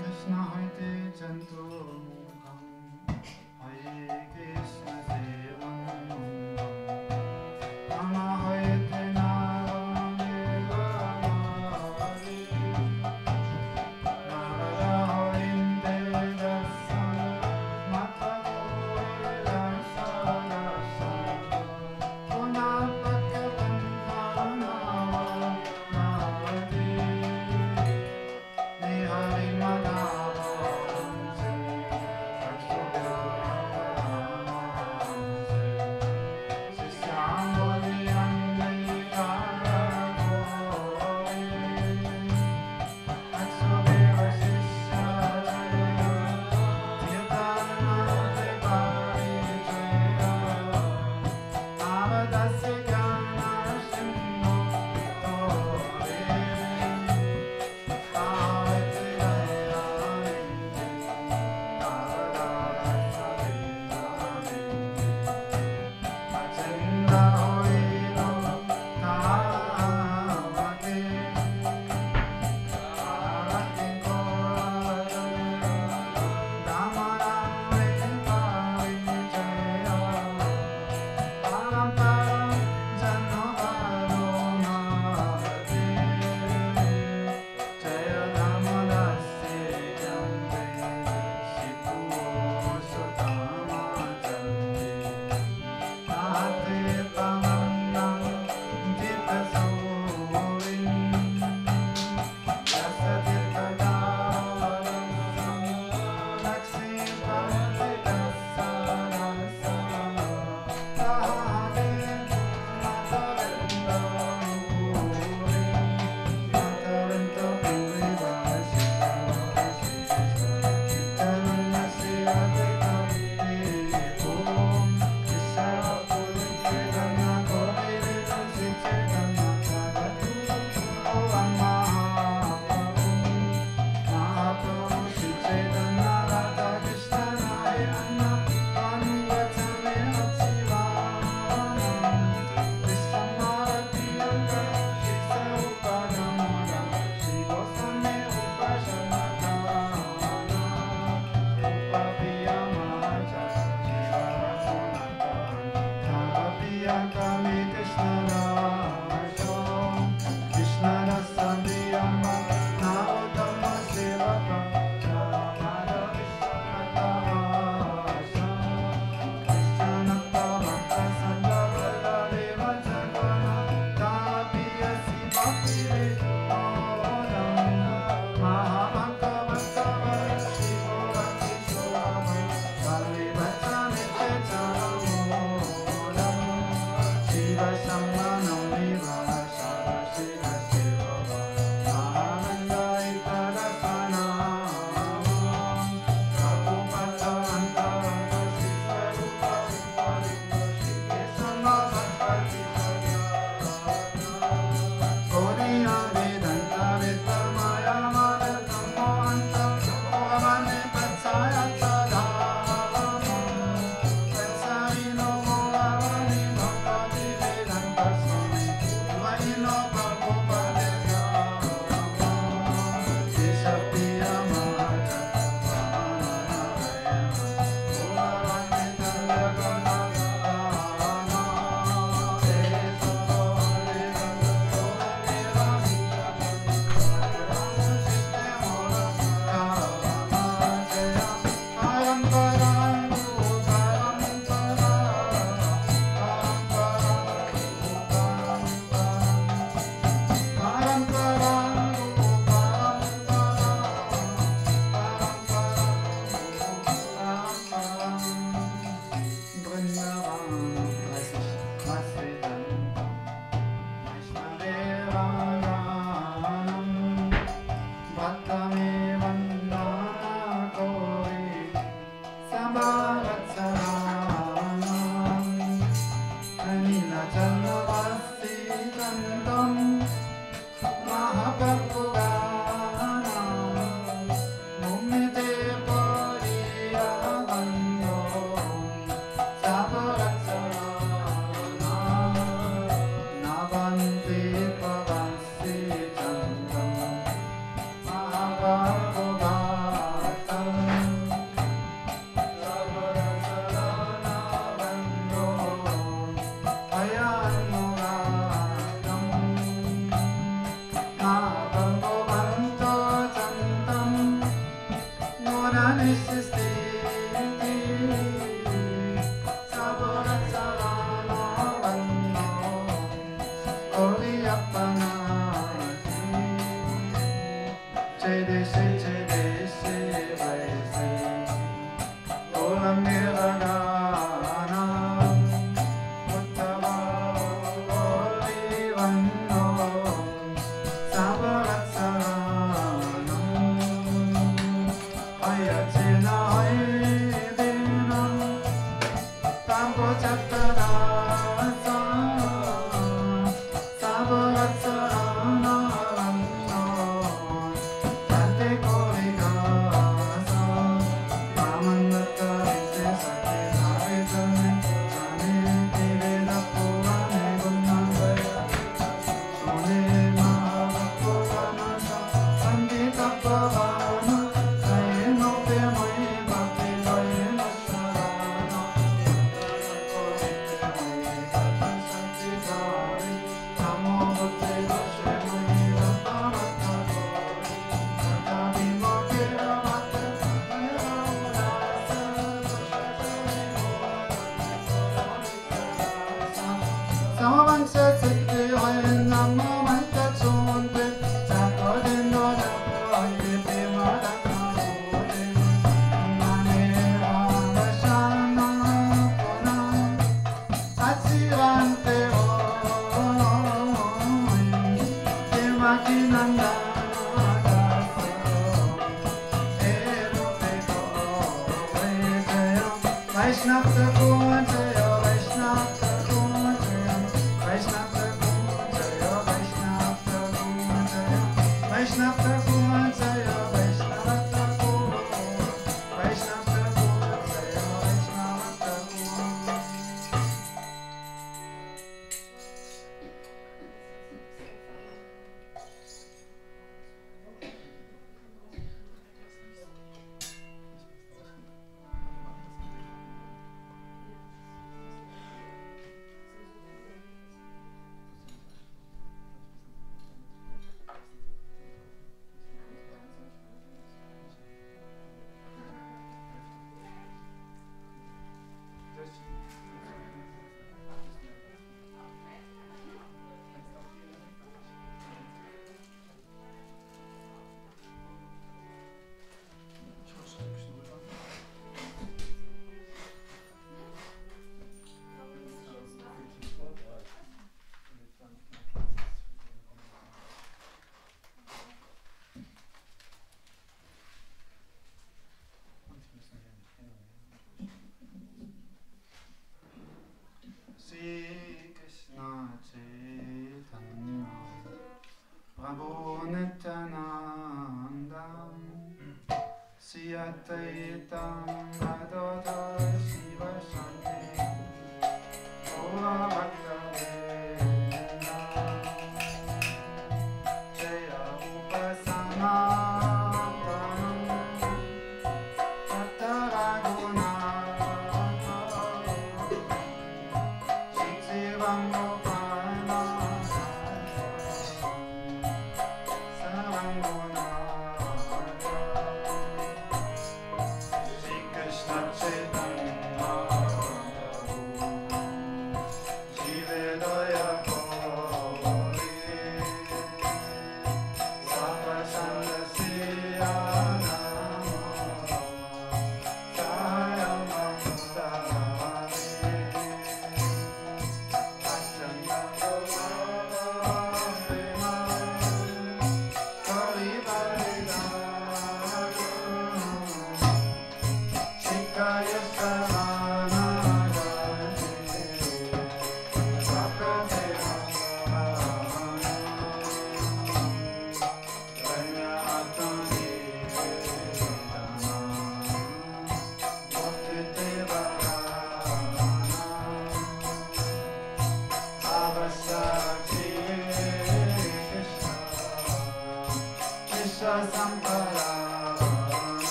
Krishna hoite chantu mukham, hoike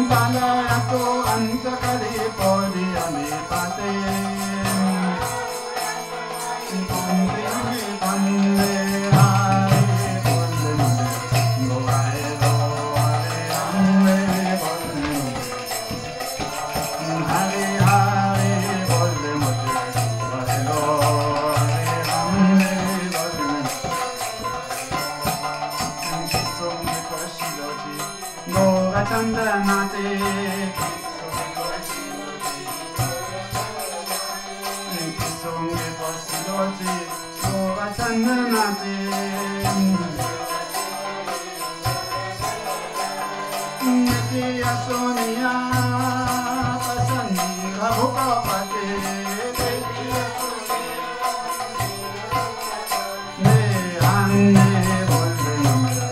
Palayato antakali podi ame pate Pande ame pande hare pande no hare do hare ame pande hare hare pande hare do hare ame pande Songe koshidoti Goga chandanate Songe pasiloti Goga chandanate Nitiya sonia Pasani Rahuka pate Ne ane volve namara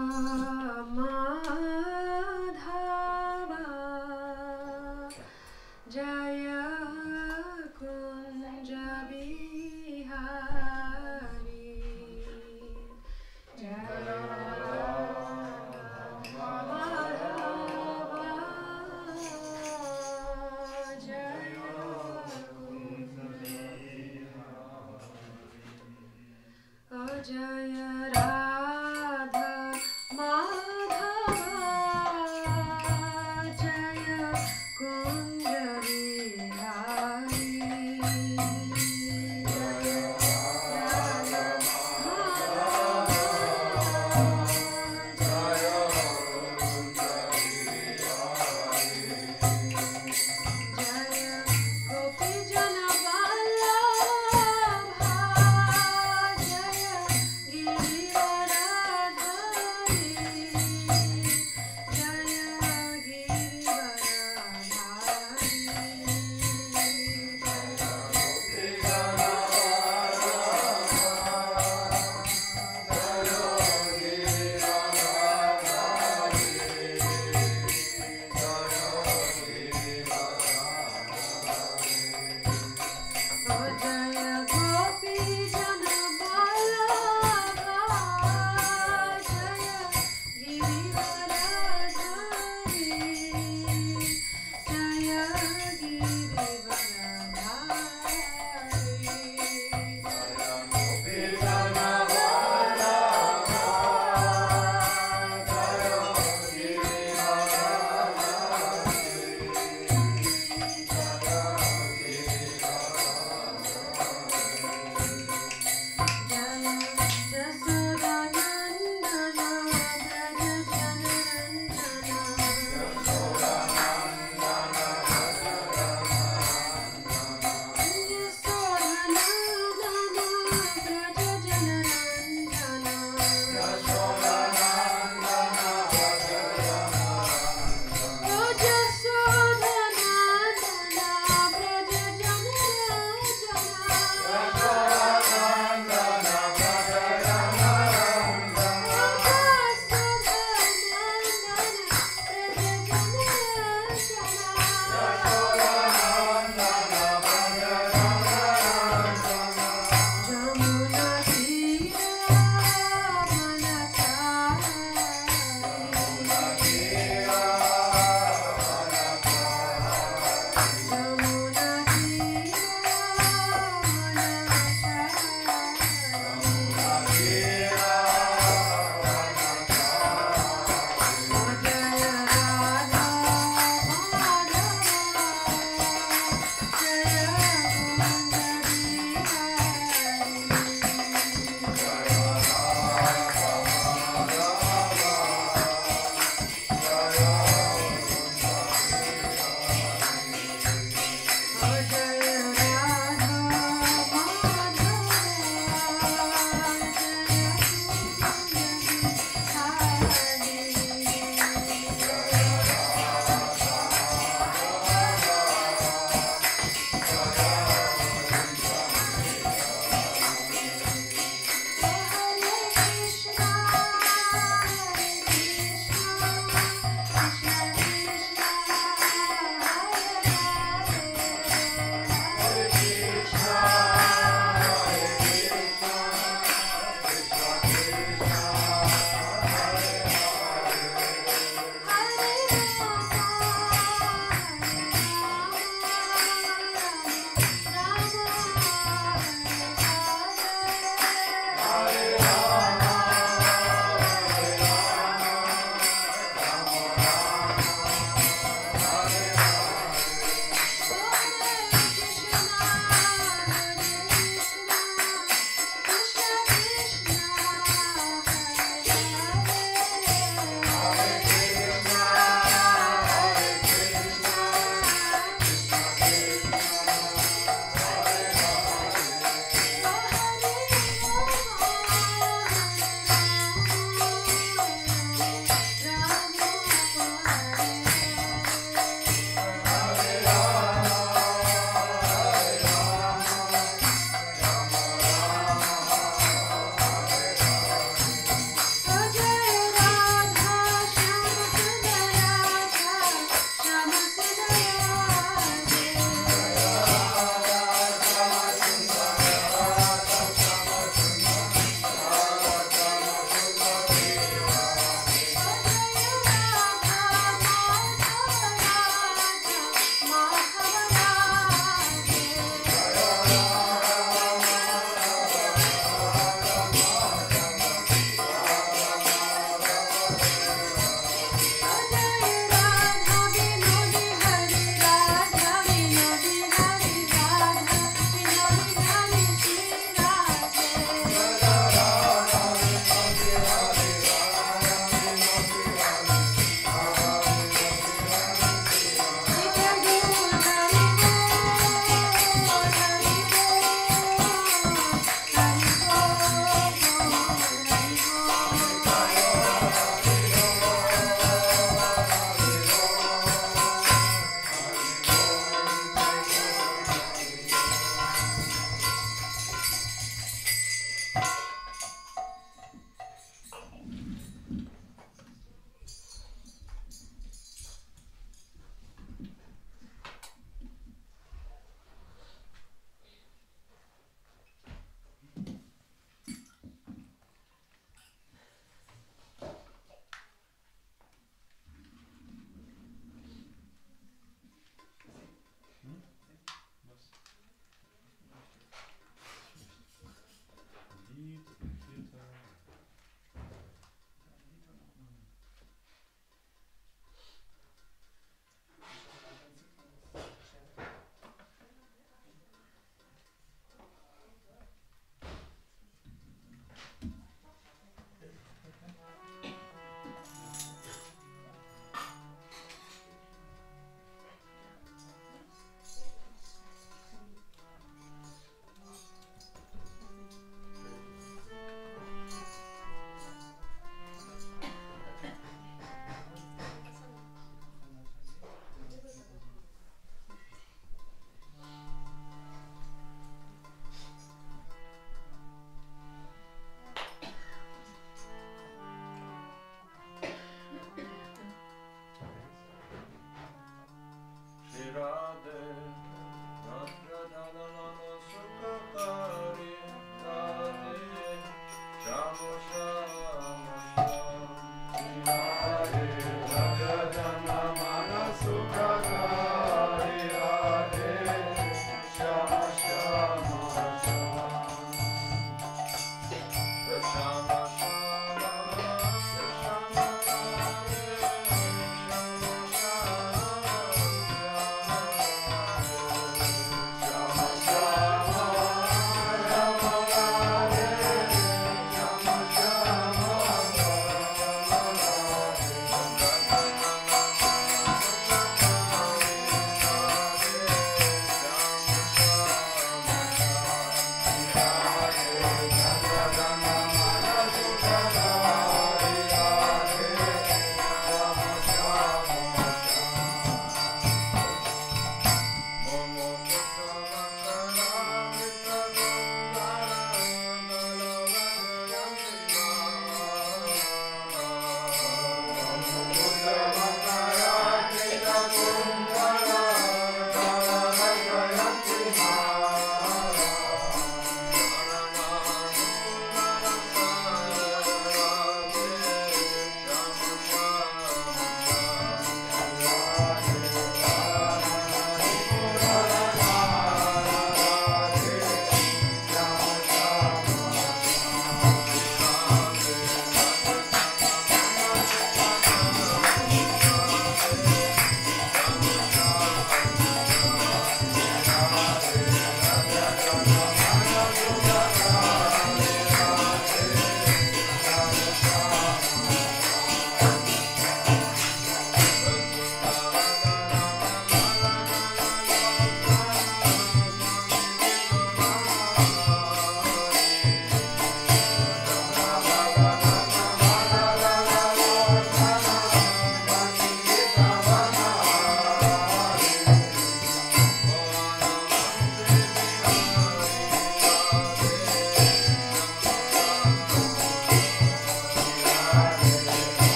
Madhava Jaya Kunja Bihari Jaya Madhava Jaya Oh Jaya Radha Madhava Jaya Kunja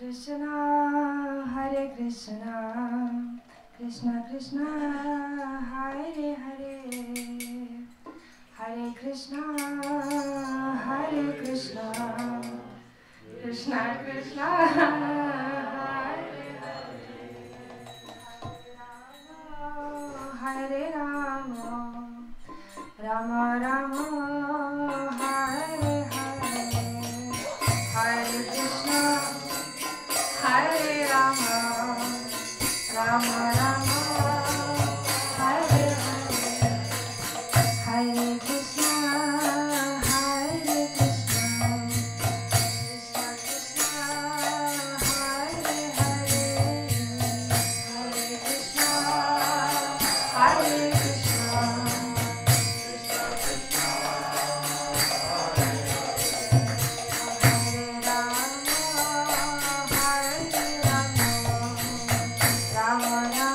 Krishna, Hare Krishna, Krishna Krishna, Hare Hare, Hare Krishna, Hare Krishna, Krishna Krishna, Hare Hare, Hare Rama, Rama Rama, Hare Hare, Hare Krishna, Hare Rama, Rama Rama, Hare Hare, Hare Krishna, Hare Krishna, Krishna Krishna, Hare Hare, Hare Krishna, Hare Krishna, Krishna Krishna, Hare Rama, Hare Rama, Rama Rama.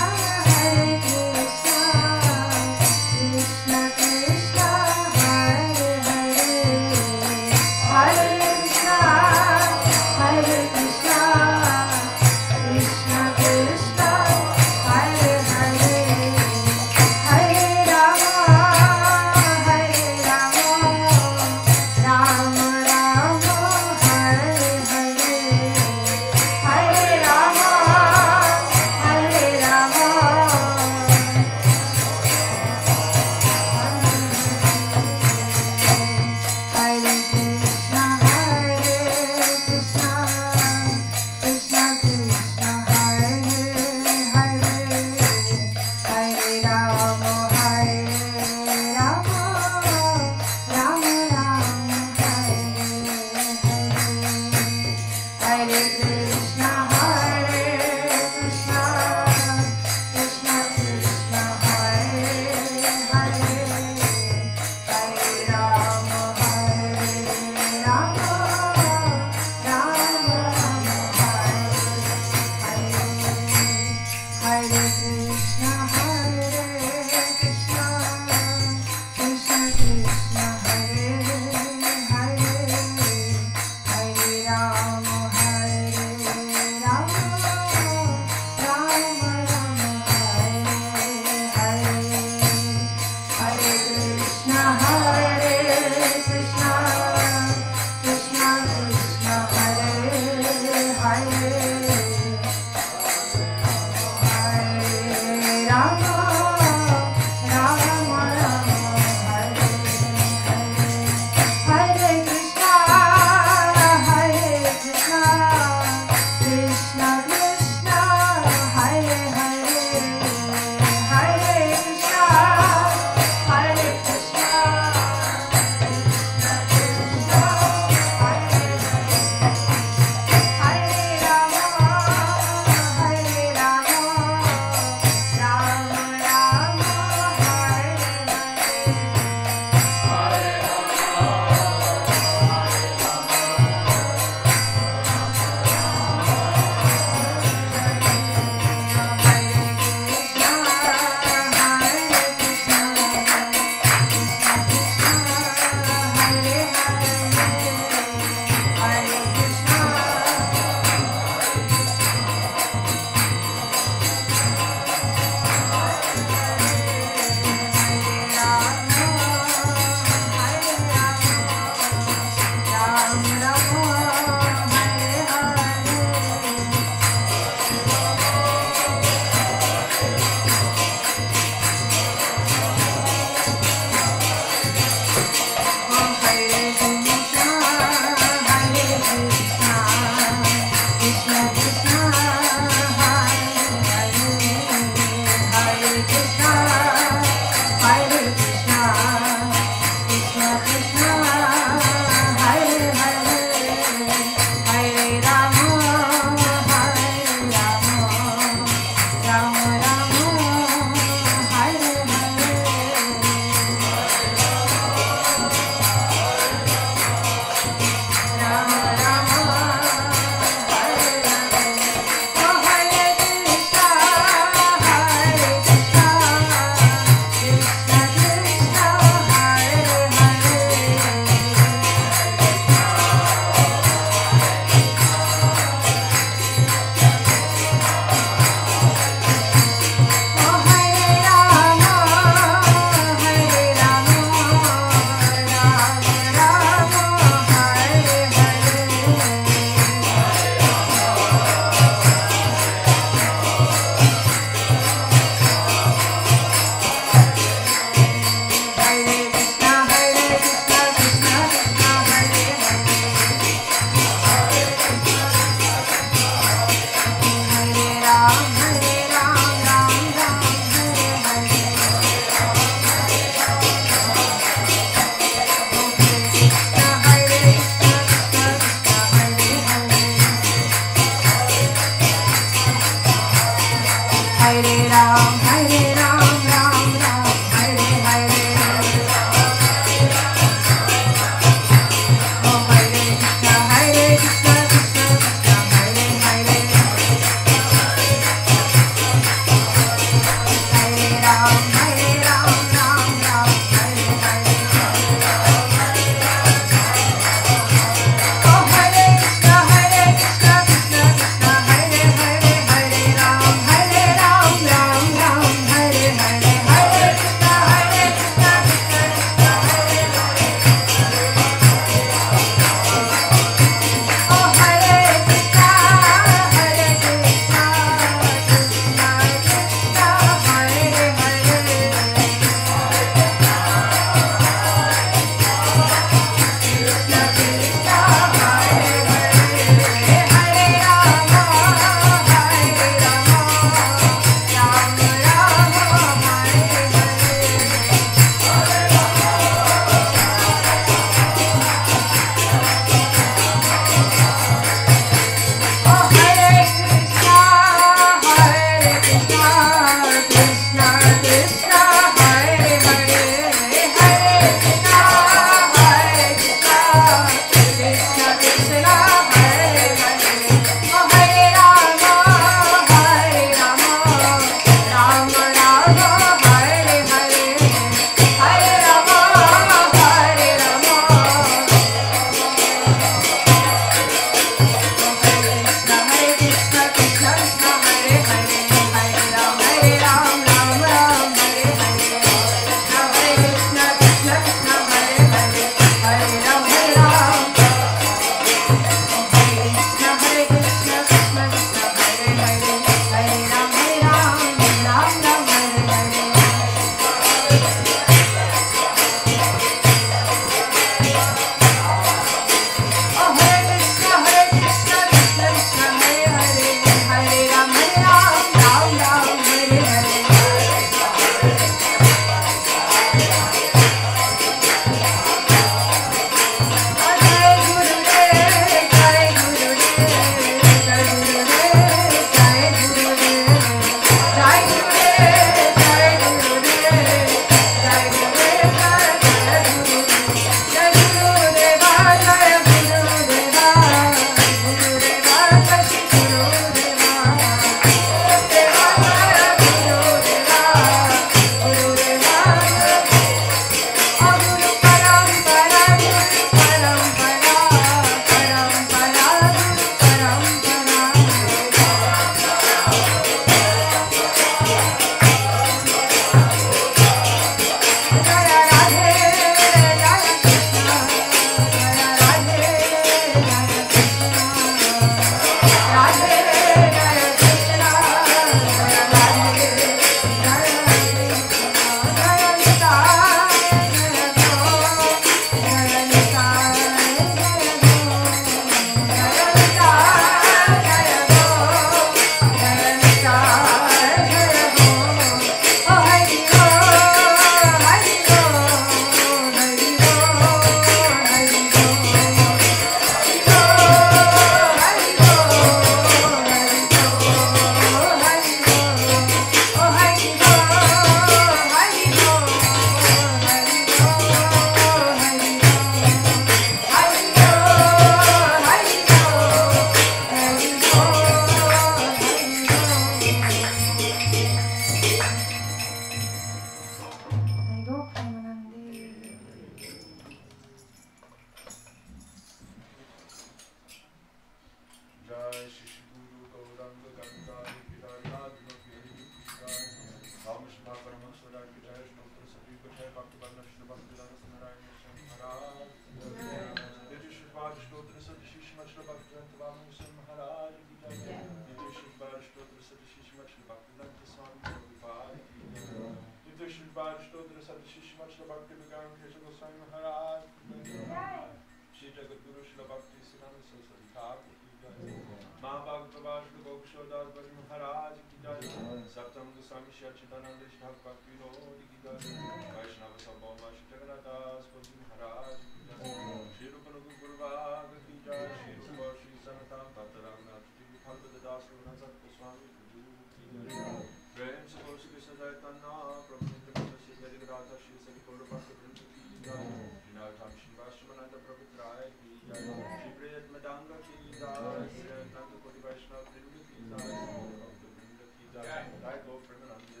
Radha Shri Sri Gaura Bhakta Vrinda Ki Jai, Naratam Shivashamananda Prabhupada Ki Jai, Shri Priyat Madanga Ki Jai, Shri Nanda Koti Vaishnava Vrinda Ki Jai, Shri Bhakta Vrinda Ki Jai, Jai Gaur Premanande.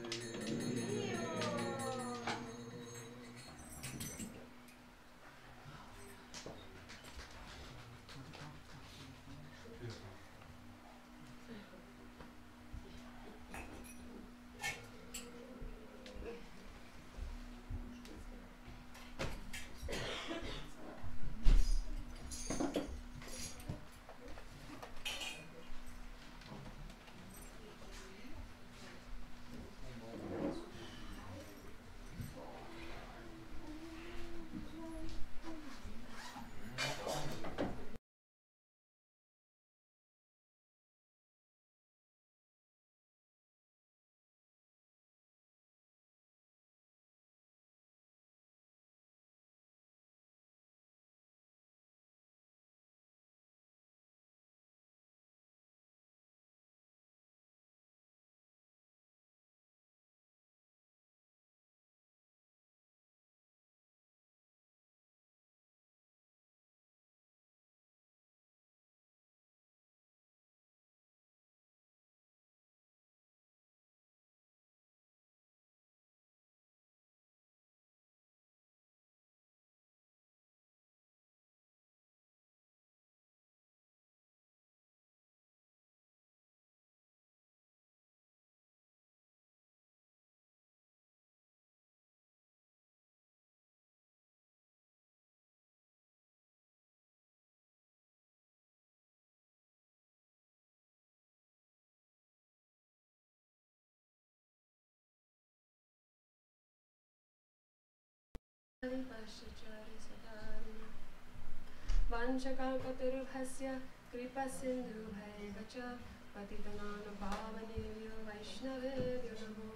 Vanchakalpatarubhasya kripa sindhu bhaivacha patitanana pavanebhyo vaishnavebhyo namo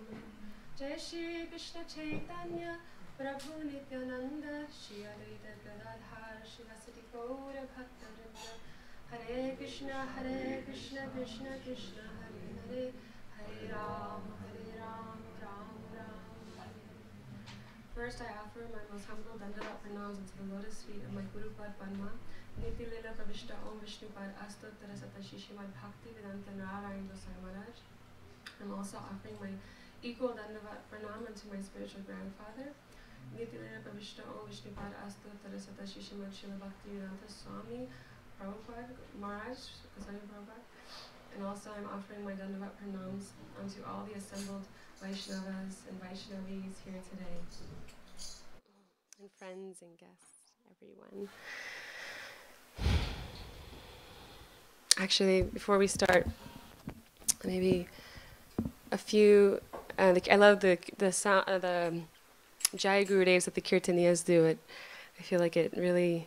Jai Shri Krishna Chaitanya Prabhu Nityananda Shri Advaita Gadadhar Shivasati Gaura Bhaktarinda Hare Krishna Krishna Krishna Hare Hare Hare Ram Ram Ram Hare First, I offer my most humble Dandavat pranams into the lotus feet of my Guru Pad Padma, Niti Lila Pravishta Om Vishnu Pad Astottara Satashi Shrimad Bhakti Vedanta Narayan Gosai Maharaj. I'm also offering my equal Dandavat pranam unto my spiritual grandfather, Niti Lila Pravishta Om Vishnu Pad Astottara Satashi Shrimad Srila Bhakti Vedanta Swami Prabhupada Maharaj, Goswami Prabhupada. And also I'm offering my Dandavat pranams unto all the assembled Vaishnavas and Vaishnavis here today. And friends and guests, everyone. Actually, before we start, maybe a few. I love the sound, the Jai Gurudevs that the Kirtaniyas do. I feel like it really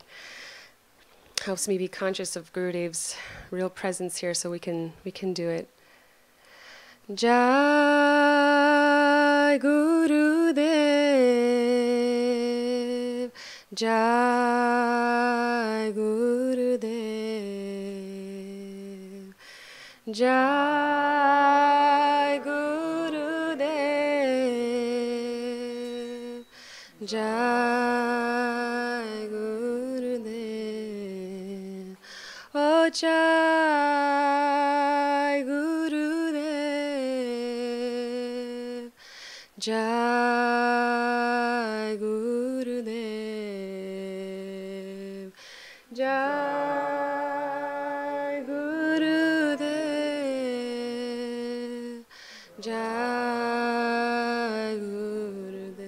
helps me be conscious of Gurudev's real presence here, so we can do it. Jai Gurudev, Jai Gurudev, Jai Gurudev, Jai Gurudev, oh Jai Gurudev, Jai Gurudev, Jai Gurudev, Jai Gurudev.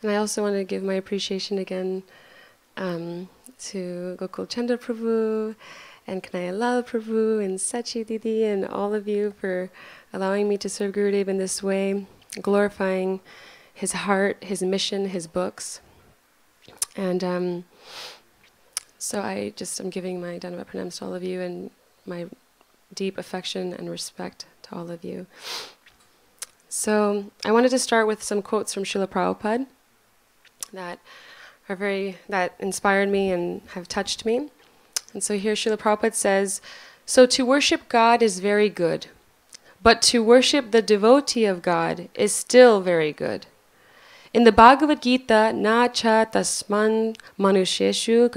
And I also want to give my appreciation again to Gokul Chandra Prabhu and Kanaya Lal Prabhu and Sachi Didi and all of you for allowing me to serve Gurudev in this way, glorifying his heart, his mission, his books. And so I'm giving my Dandavat pranams to all of you and my deep affection and respect to all of you. So I wanted to start with some quotes from Srila Prabhupada that inspired me and have touched me. And so here Srila Prabhupada says, "So to worship God is very good, but to worship the devotee of God is still very good. In the Bhagavad Gita, na cha tasman manusheshu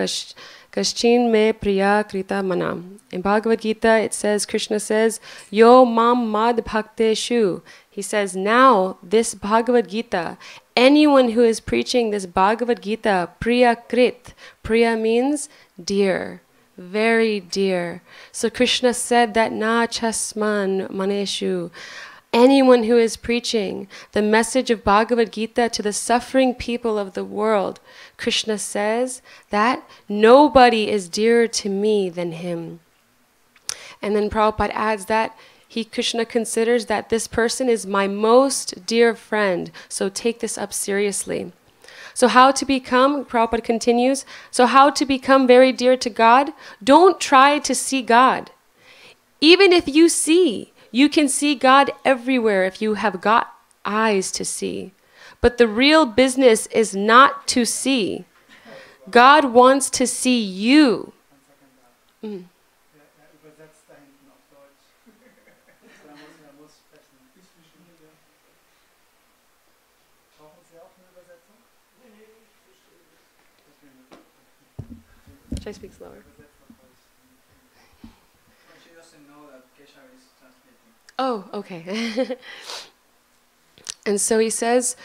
kaschin me priya krita manam. In Bhagavad Gita, it says, Krishna says, yo mam mad bhakteshu. He says, now this Bhagavad Gita, anyone who is preaching this Bhagavad Gita, priya krit, priya means dear, very dear. So Krishna said that na chasman maneshu, anyone who is preaching the message of Bhagavad Gita to the suffering people of the world, Krishna says that nobody is dearer to me than him. And then Prabhupada adds that Krishna considers that this person is my most dear friend, so take this up seriously. So how to become, Prabhupada continues, so how to become very dear to God? Don't try to see God. Even if you see, you can see God everywhere if you have got eyes to see. But the real business is not to see. God wants to see you. Should I speak slower? She doesn't know that Kesha is translating. Oh, okay. And so he says,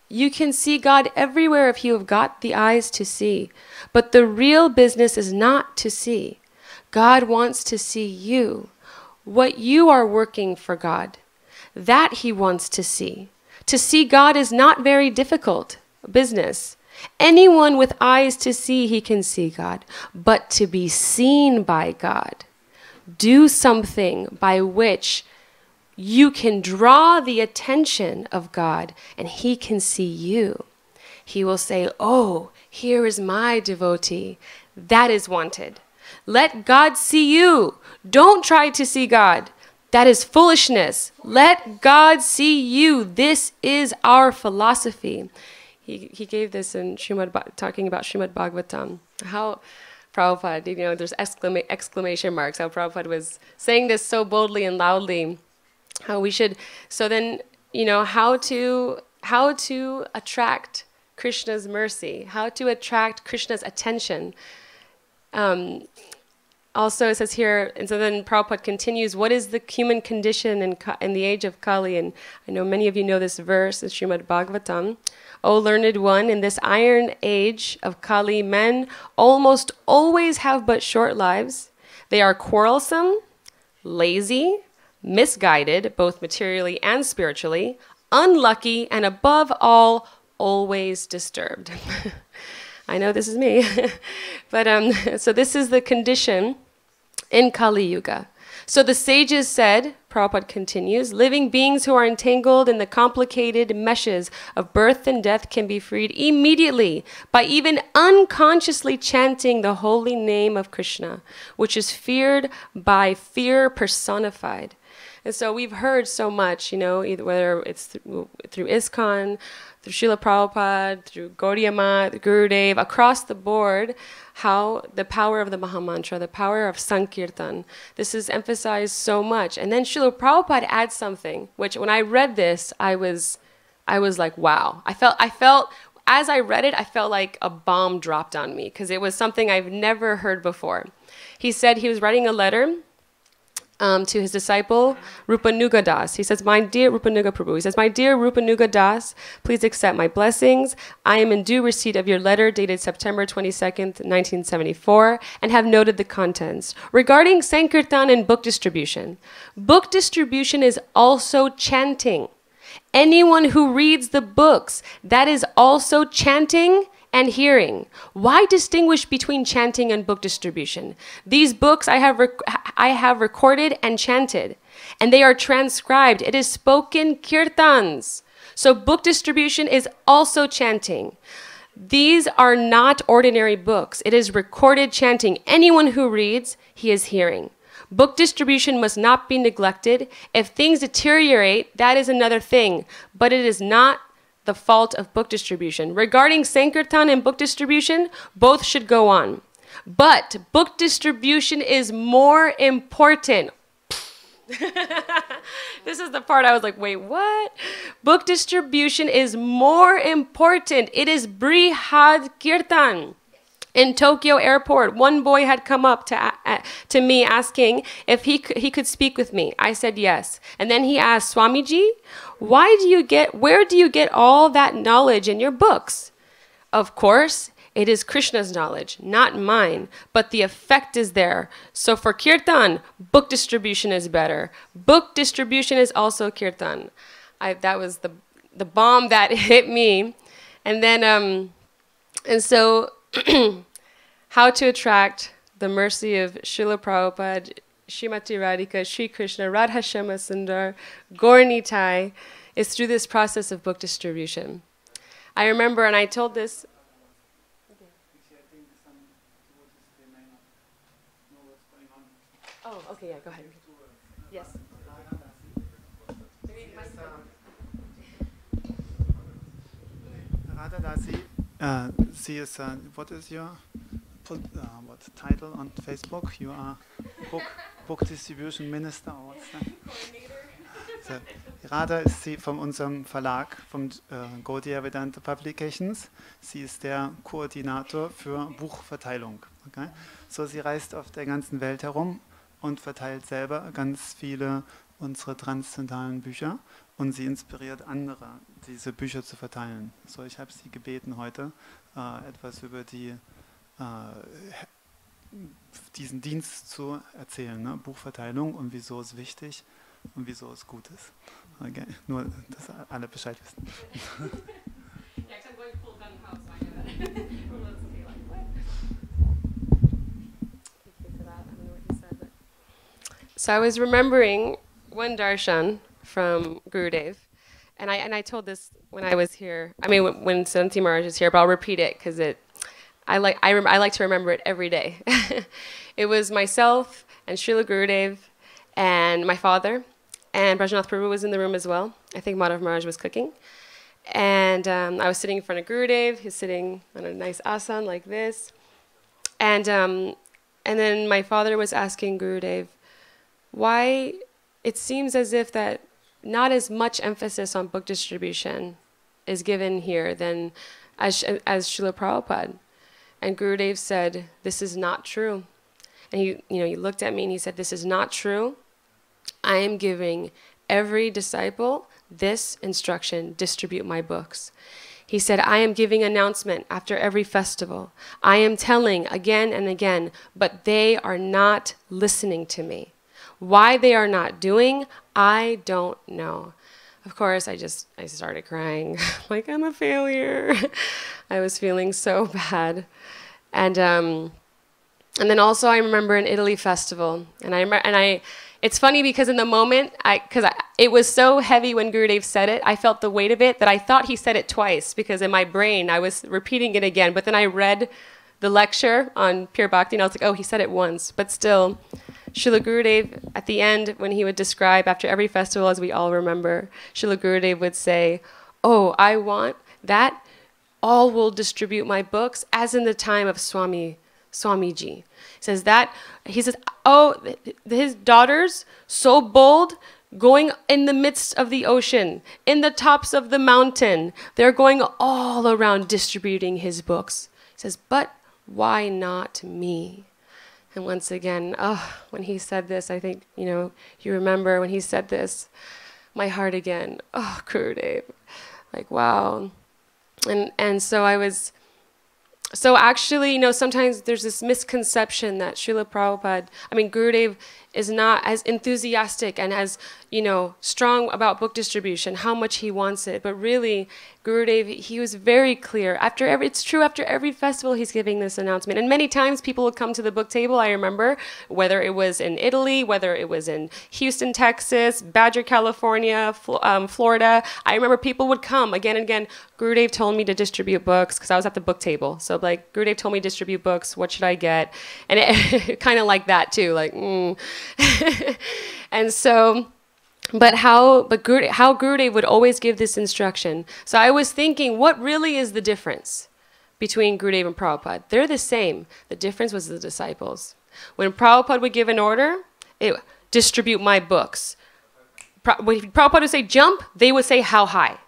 you can see God everywhere if you have got the eyes to see. But the real business is not to see. God wants to see you. What you are working for God, that he wants to see. To see God is not very difficult business. Anyone with eyes to see, he can see God. But to be seen by God, do something by which you can draw the attention of God and he can see you. He will say, oh, here is my devotee. That is wanted. Let God see you. Don't try to see God. That is foolishness. Let God see you. This is our philosophy. He gave this in talking about Srimad Bhagavatam. How Prabhupada, there's exclamation marks, how Prabhupada was saying this so boldly and loudly. How we should, so then, how to attract Krishna's mercy, how to attract Krishna's attention. Also, it says here, and so then Prabhupada continues, what is the human condition in the age of Kali? And I know many of you know this verse in Srimad Bhagavatam. O learned one, in this iron age of Kali, men almost always have but short lives. They are quarrelsome, lazy, misguided, both materially and spiritually, unlucky, and above all, always disturbed. I know this is me. But so this is the condition in Kali Yuga. So the sages said, Prabhupada continues, living beings who are entangled in the complicated meshes of birth and death can be freed immediately by even unconsciously chanting the holy name of Krishna, which is feared by fear personified. And so we've heard so much, either whether it's through ISKCON, through Srila Prabhupada, through Gaudiya Math, Gurudev, across the board, how the power of the Mahamantra, the power of Sankirtan, this is emphasized so much. And then Srila Prabhupada adds something, which when I read this, I was like, wow. I felt, as I read it, I felt like a bomb dropped on me, because it was something I've never heard before. He said he was writing a letter to his disciple, Rupanuga Das. He says, my dear Rupanuga Prabhu, he says, my dear Rupanuga Das, please accept my blessings. I am in due receipt of your letter dated September 22nd, 1974, and have noted the contents. Regarding Sankirtan and book distribution is also chanting. Anyone who reads the books, that is also chanting and hearing. Why distinguish between chanting and book distribution? These books I have recorded and chanted, and they are transcribed. It is spoken kirtans. So book distribution is also chanting. These are not ordinary books. It is recorded chanting. Anyone who reads, he is hearing. Book distribution must not be neglected. If things deteriorate, that is another thing, but it is not the fault of book distribution. Regarding Sankirtan and book distribution, both should go on. But book distribution is more important. This is the part I was like, wait, what? Book distribution is more important. It is Brihad Kirtan. In Tokyo airport, one boy had come up to me asking if he could speak with me. I said yes. And then he asked, Swamiji, where do you get all that knowledge in your books? Of course, it is Krishna's knowledge, not mine, but the effect is there. So for Kirtan, book distribution is better. Book distribution is also Kirtan. That was the bomb that hit me. And then, and so how to attract the mercy of Srila Prabhupada, Srimati Radhika, Sri Krishna, Radha Shama Sundar, Gaur Nitai, is through this process of book distribution. I remember, and I told this. Oh, okay, yeah, go ahead. Yes. Radha Dasi, she is, what is your what title on Facebook? You are book distribution minister, or what's that? So, Radha ist sie von unserem Verlag, vom Gaudiya Vedanta Publications. Sie ist der Koordinator für Buchverteilung. Okay? So, sie reist auf der ganzen Welt herum und verteilt selber ganz viele unserer transzendentalen Bücher und sie inspiriert andere, diese Bücher zu verteilen. So, ich habe sie gebeten heute, etwas über diesen Dienst zu erzählen, ne? Buchverteilung und wieso es wichtig und wieso es gut ist. Okay. Nur, dass alle Bescheid wissen. So I was remembering one darshan from Gurudev, and I told this when I was here. I mean, when Santi Maharaj is here, but I'll repeat it because I like to remember it every day. It was myself and Srila Gurudev and my father, and Brajanath Prabhu was in the room as well. I think Madhav Maharaj was cooking. And I was sitting in front of Gurudev. He's sitting on a nice asan like this. And then my father was asking Gurudev, why it seems as if that not as much emphasis on book distribution is given here than as Srila Prabhupada. And Gurudev said, this is not true. And he looked at me and he said, this is not true. I am giving every disciple this instruction, distribute my books. He said, I am giving announcement after every festival. I am telling again and again, but they are not listening to me. Why they are not doing, I don't know. Of course, I started crying, like I'm a failure. I was feeling so bad. And then also I remember an Italy festival, it's funny because in the moment, it was so heavy when Gurudev said it, I felt the weight of it that I thought he said it twice because in my brain I was repeating it again. But then I read the lecture on Pure Bhakti and I was like, oh, he said it once. But still, Srila Gurudev, at the end, when he would describe after every festival, as we all remember, Srila Gurudev would say, oh, I want that all will distribute my books as in the time of Swamiji. He says, oh, his daughters, so bold, going in the midst of the ocean, in the tops of the mountain. They're going all around distributing his books. He says, but why not me? And once again, when he said this, I think, you remember when he said this, my heart again, Gurudev, like, wow. And so I was... So actually, sometimes there's this misconception that Srila Prabhupada, Gurudev is not as enthusiastic and as, strong about book distribution, how much he wants it. But really, Gurudev, he was very clear. It's true, after every festival, he's giving this announcement. And many times people would come to the book table, I remember, whether it was in Italy, whether it was in Houston, Texas, Badger, California, Florida. I remember people would come again and again. Gurudev told me to distribute books because I was at the book table. So Gurudev told me to distribute books. What should I get? And it kind of like that too, And so, how Gurudev would always give this instruction. So I was thinking, what really is the difference between Gurudev and Prabhupada. They're the same. The difference was the disciples. When Prabhupada would give an order, distribute my books. When Prabhupada would say jump, they would say how high.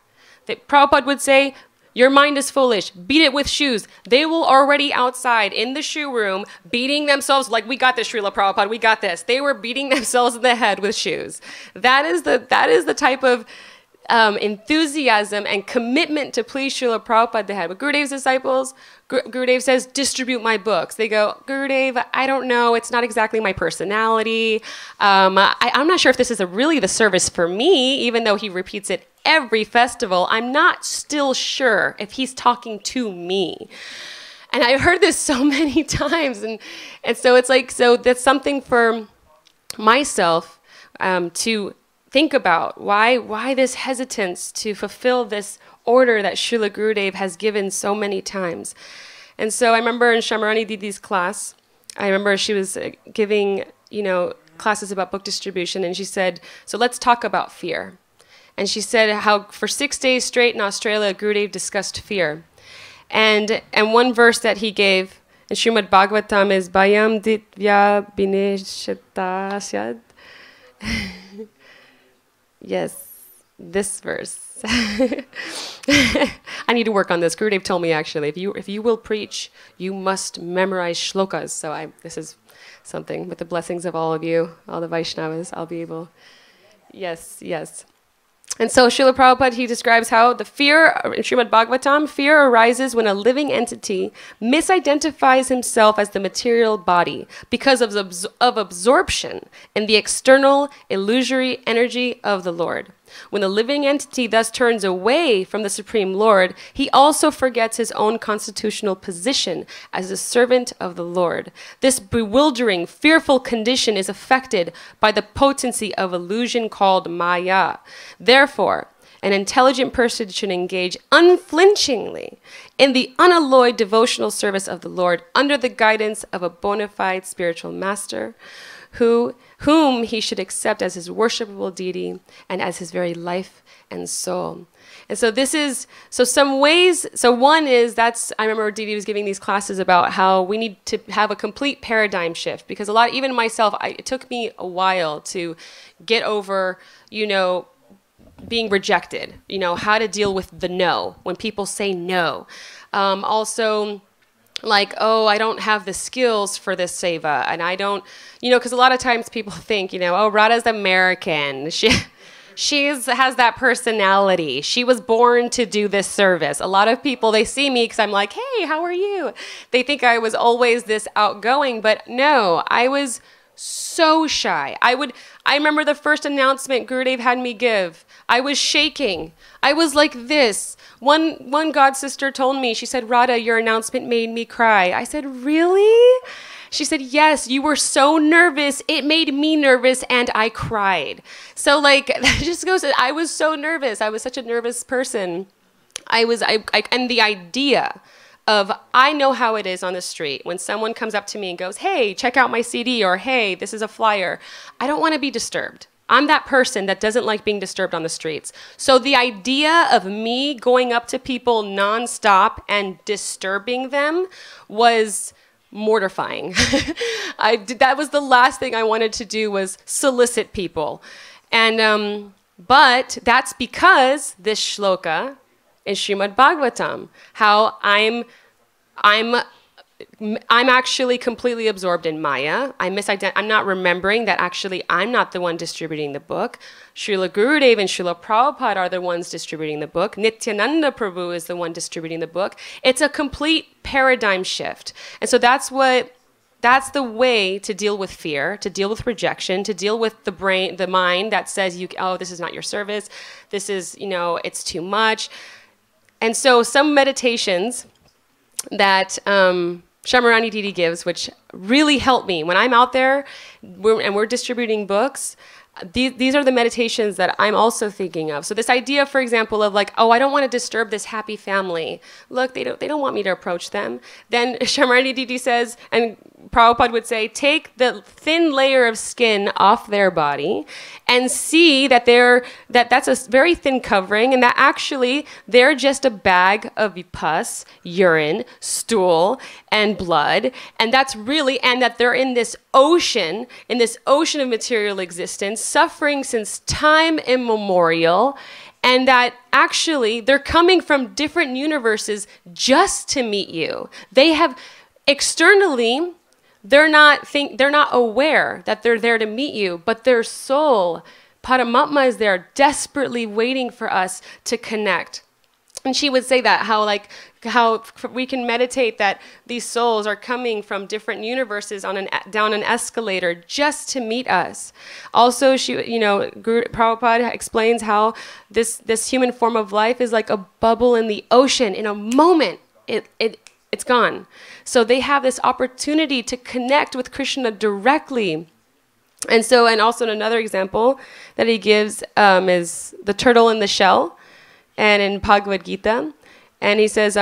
Prabhupada would say, your mind is foolish, beat it with shoes. They were already outside in the shoe room beating themselves like, we got this, Srila Prabhupada, we got this. They were beating themselves in the head with shoes. That is the type of enthusiasm and commitment to please Srila Prabhupada they had. With Gurudev's disciples, Gurudev says, distribute my books. They go, Gurudev, I don't know. It's not exactly my personality. I'm not sure if this is really the service for me, even though he repeats it every festival. I'm not still sure if he's talking to me. And I've heard this so many times. And so it's like, so that's something for myself to think about. Why this hesitance to fulfill this order that Srila Gurudev has given so many times. And so I remember in Shamarani Didi's class, I remember she was giving, classes about book distribution, and she said, so let's talk about fear. And she said how for 6 days straight in Australia, Gurudev discussed fear. And one verse that he gave in Srimad Bhagavatam is Bhayam Ditvya Bineshatasyad. Yes, this verse. I need to work on this. Gurudev told me actually, if you will preach, you must memorize shlokas. So this is something with the blessings of all of you, all the Vaishnavas, I'll be able. Yes. And so Srila Prabhupada, he describes how the fear, in Srimad Bhagavatam, fear arises when a living entity misidentifies himself as the material body because of absorption in the external illusory energy of the Lord. When the living entity thus turns away from the Supreme Lord, he also forgets his own constitutional position as a servant of the Lord. This bewildering, fearful condition is affected by the potency of illusion called Maya. Therefore, an intelligent person should engage unflinchingly in the unalloyed devotional service of the Lord under the guidance of a bona fide spiritual master, whom he should accept as his worshipable deity and as his very life and soul. And so one is, I remember Didi was giving these classes about how we need to have a complete paradigm shift, because even myself, it took me a while to get over, being rejected, how to deal with the no, when people say no. Also, like, oh, I don't have the skills for this seva, and I don't, because a lot of times people think, oh, Radha's American. She has that personality. She was born to do this service. A lot of people, they see me because I'm like, hey, how are you? They think I was always this outgoing, but no, I was so shy. I remember the first announcement Gurudev had me give. I was shaking. I was like this. One god sister told me, she said, Radha, your announcement made me cry. I said, really? She said, yes, you were so nervous. It made me nervous and I cried. So that just goes, I was so nervous. I was such a nervous person. And the idea of, I know how it is on the street when someone comes up to me and goes, hey, check out my CD, or hey, this is a flyer. I don't want to be disturbed. I'm that person that doesn't like being disturbed on the streets. So the idea of me going up to people nonstop and disturbing them was mortifying. That was the last thing I wanted to do, was solicit people. And but that's because this shloka in Srimad Bhagavatam, how I'm actually completely absorbed in Maya. I'm not remembering that actually I'm not the one distributing the book. Srila Gurudev and Srila Prabhupada are the ones distributing the book. Nityananda Prabhu is the one distributing the book. It's a complete paradigm shift. And so that's the way to deal with fear, to deal with rejection, to deal with the mind that says, oh, this is not your service. This is, it's too much. And so some meditations that Shamarani Didi gives, which really help me when I'm out there and we're distributing books, these are the meditations that I'm also thinking of. So this idea, for example, of like, oh, I don't want to disturb this happy family. Look, they don't want me to approach them. Then Shamarani Didi says, and Prabhupada would say, take the thin layer of skin off their body and see that that's a very thin covering, and that actually they're just a bag of pus, urine, stool, and blood, and that they're in this ocean of material existence, suffering since time immemorial, and that actually they're coming from different universes just to meet you. They have externally, they're not aware that they're there to meet you, but their soul, Paramatma, is there desperately waiting for us to connect. And she would say that, how we can meditate that these souls are coming from different universes down an escalator just to meet us. Also, Prabhupada explains how this human form of life is like a bubble in the ocean. In a moment, it's gone. So they have this opportunity to connect with Krishna directly. And also another example that he gives is the turtle in the shell, and in Bhagavad Gita. And he says,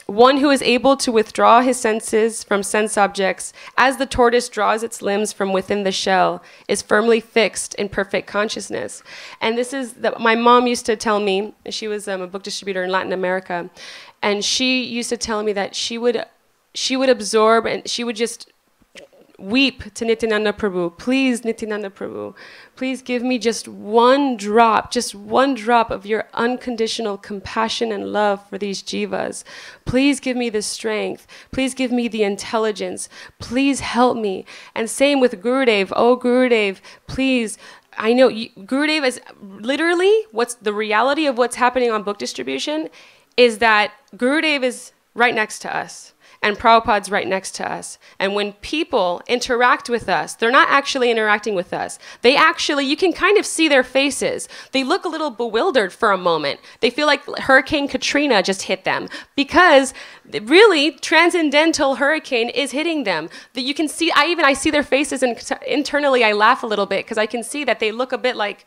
one who is able to withdraw his senses from sense objects as the tortoise draws its limbs from within the shell is firmly fixed in perfect consciousness. And this is my mom used to tell me, she was a book distributor in Latin America, and she used to tell me that she would absorb and she would just weep to Nityananda Prabhu. Please, Nityananda Prabhu, please give me just one drop of your unconditional compassion and love for these jivas. Please give me the strength. Please give me the intelligence. Please help me. And same with Gurudev. Oh, Gurudev, please. I know Gurudev is literally what's the reality of what's happening on book distribution is that Gurudev is right next to us. And Prabhupada's right next to us. And when people interact with us, they're not actually interacting with us. You can kind of see their faces. They look a little bewildered for a moment. They feel like Hurricane Katrina just hit them because really transcendental hurricane is hitting them. That you can see, I see their faces, and internally I laugh a little bit because I can see that they look a bit like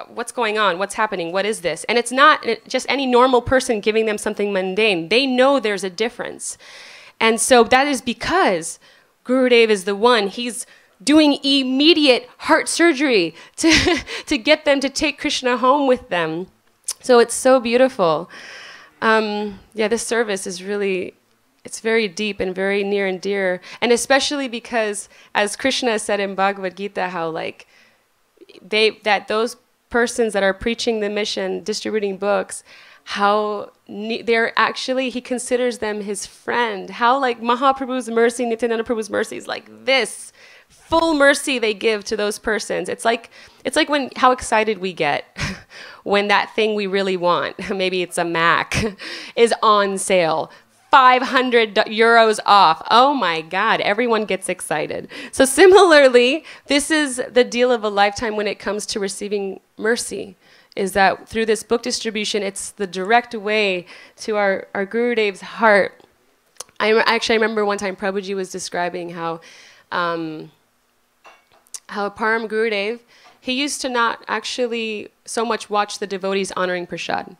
what's going on? What's happening? What is this? And it's not just any normal person giving them something mundane. They know there's a difference. And so that is because Gurudev is the one. He's doing immediate heart surgery to get them to take Krishna home with them. So it's so beautiful. This service is really, it's very deep and very near and dear. And especially because, as Krishna said in Bhagavad Gita, how those persons that are preaching the mission, distributing books, how he considers them his friend. How Mahaprabhu's mercy, Nityananda Prabhu's mercy is like this full mercy they give to those persons. It's like how excited we get when that thing we really want, maybe it's a Mac, is on sale. 500 euros off. Oh my God, everyone gets excited. So similarly, this is the deal of a lifetime when it comes to receiving mercy, is that through this book distribution, it's the direct way to our Gurudev's heart. I remember one time Prabhuji was describing how Param Gurudev, he used to not actually so much watch the devotees honoring prasad.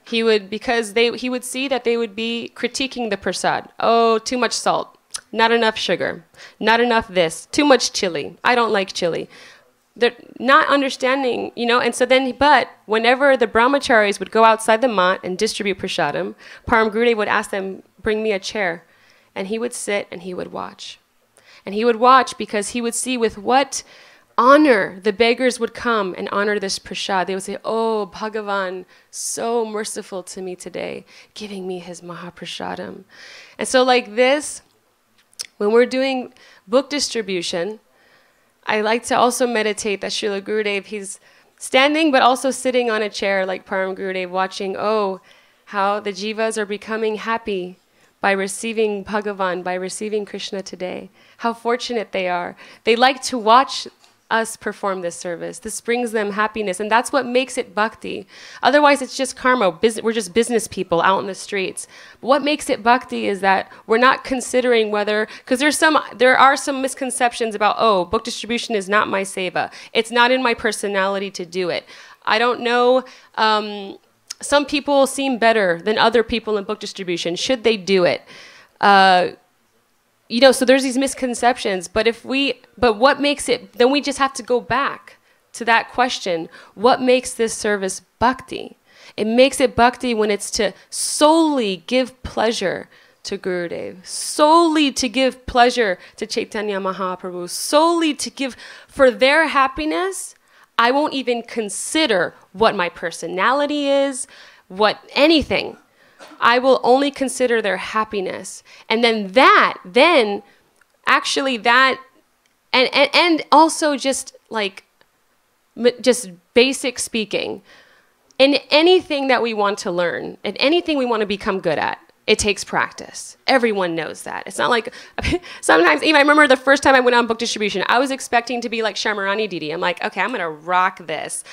He would see that they would be critiquing the prasad. Oh, too much salt, not enough sugar, not enough this, too much chili. I don't like chili. They're not understanding, but whenever the brahmacharis would go outside the mat and distribute prasadam, Param Gurudev would ask them, bring me a chair. And he would sit and he would watch. And he would watch because he would see with what honor the beggars would come and honor this prasad. They would say, oh, Bhagavan, so merciful to me today, giving me his Mahaprasadam. And so like this, when we're doing book distribution, I like to also meditate that Srila Gurudev, he's standing but also sitting on a chair like Param Gurudev, watching, oh, how the jivas are becoming happy by receiving Bhagavan, by receiving Krishna today. How fortunate they are. They like to watch us perform this service. This brings them happiness, and that's what makes it bhakti. Otherwise, it's just karma. We're just business people out in the streets. But what makes it bhakti is that we're not considering whether, because there are some misconceptions about, oh, book distribution is not my seva. It's not in my personality to do it. I don't know. Some people seem better than other people in book distribution. Should they do it? you know, so there's these misconceptions, but what makes it, then we just have to go back to that question, what makes this service bhakti? It makes it bhakti when it's to solely give pleasure to Gurudev, solely to give pleasure to Chaitanya Mahaprabhu, solely to give for their happiness. I won't even consider what my personality is, what anything. I will only consider their happiness. And then actually that, and also just like, just basic speaking, in anything that we want to learn, in anything we want to become good at, it takes practice. Everyone knows that. It's not like, sometimes, even I remember the first time I went on book distribution, I was expecting to be like Shamarani Didi. I'm like, okay, I'm going to rock this.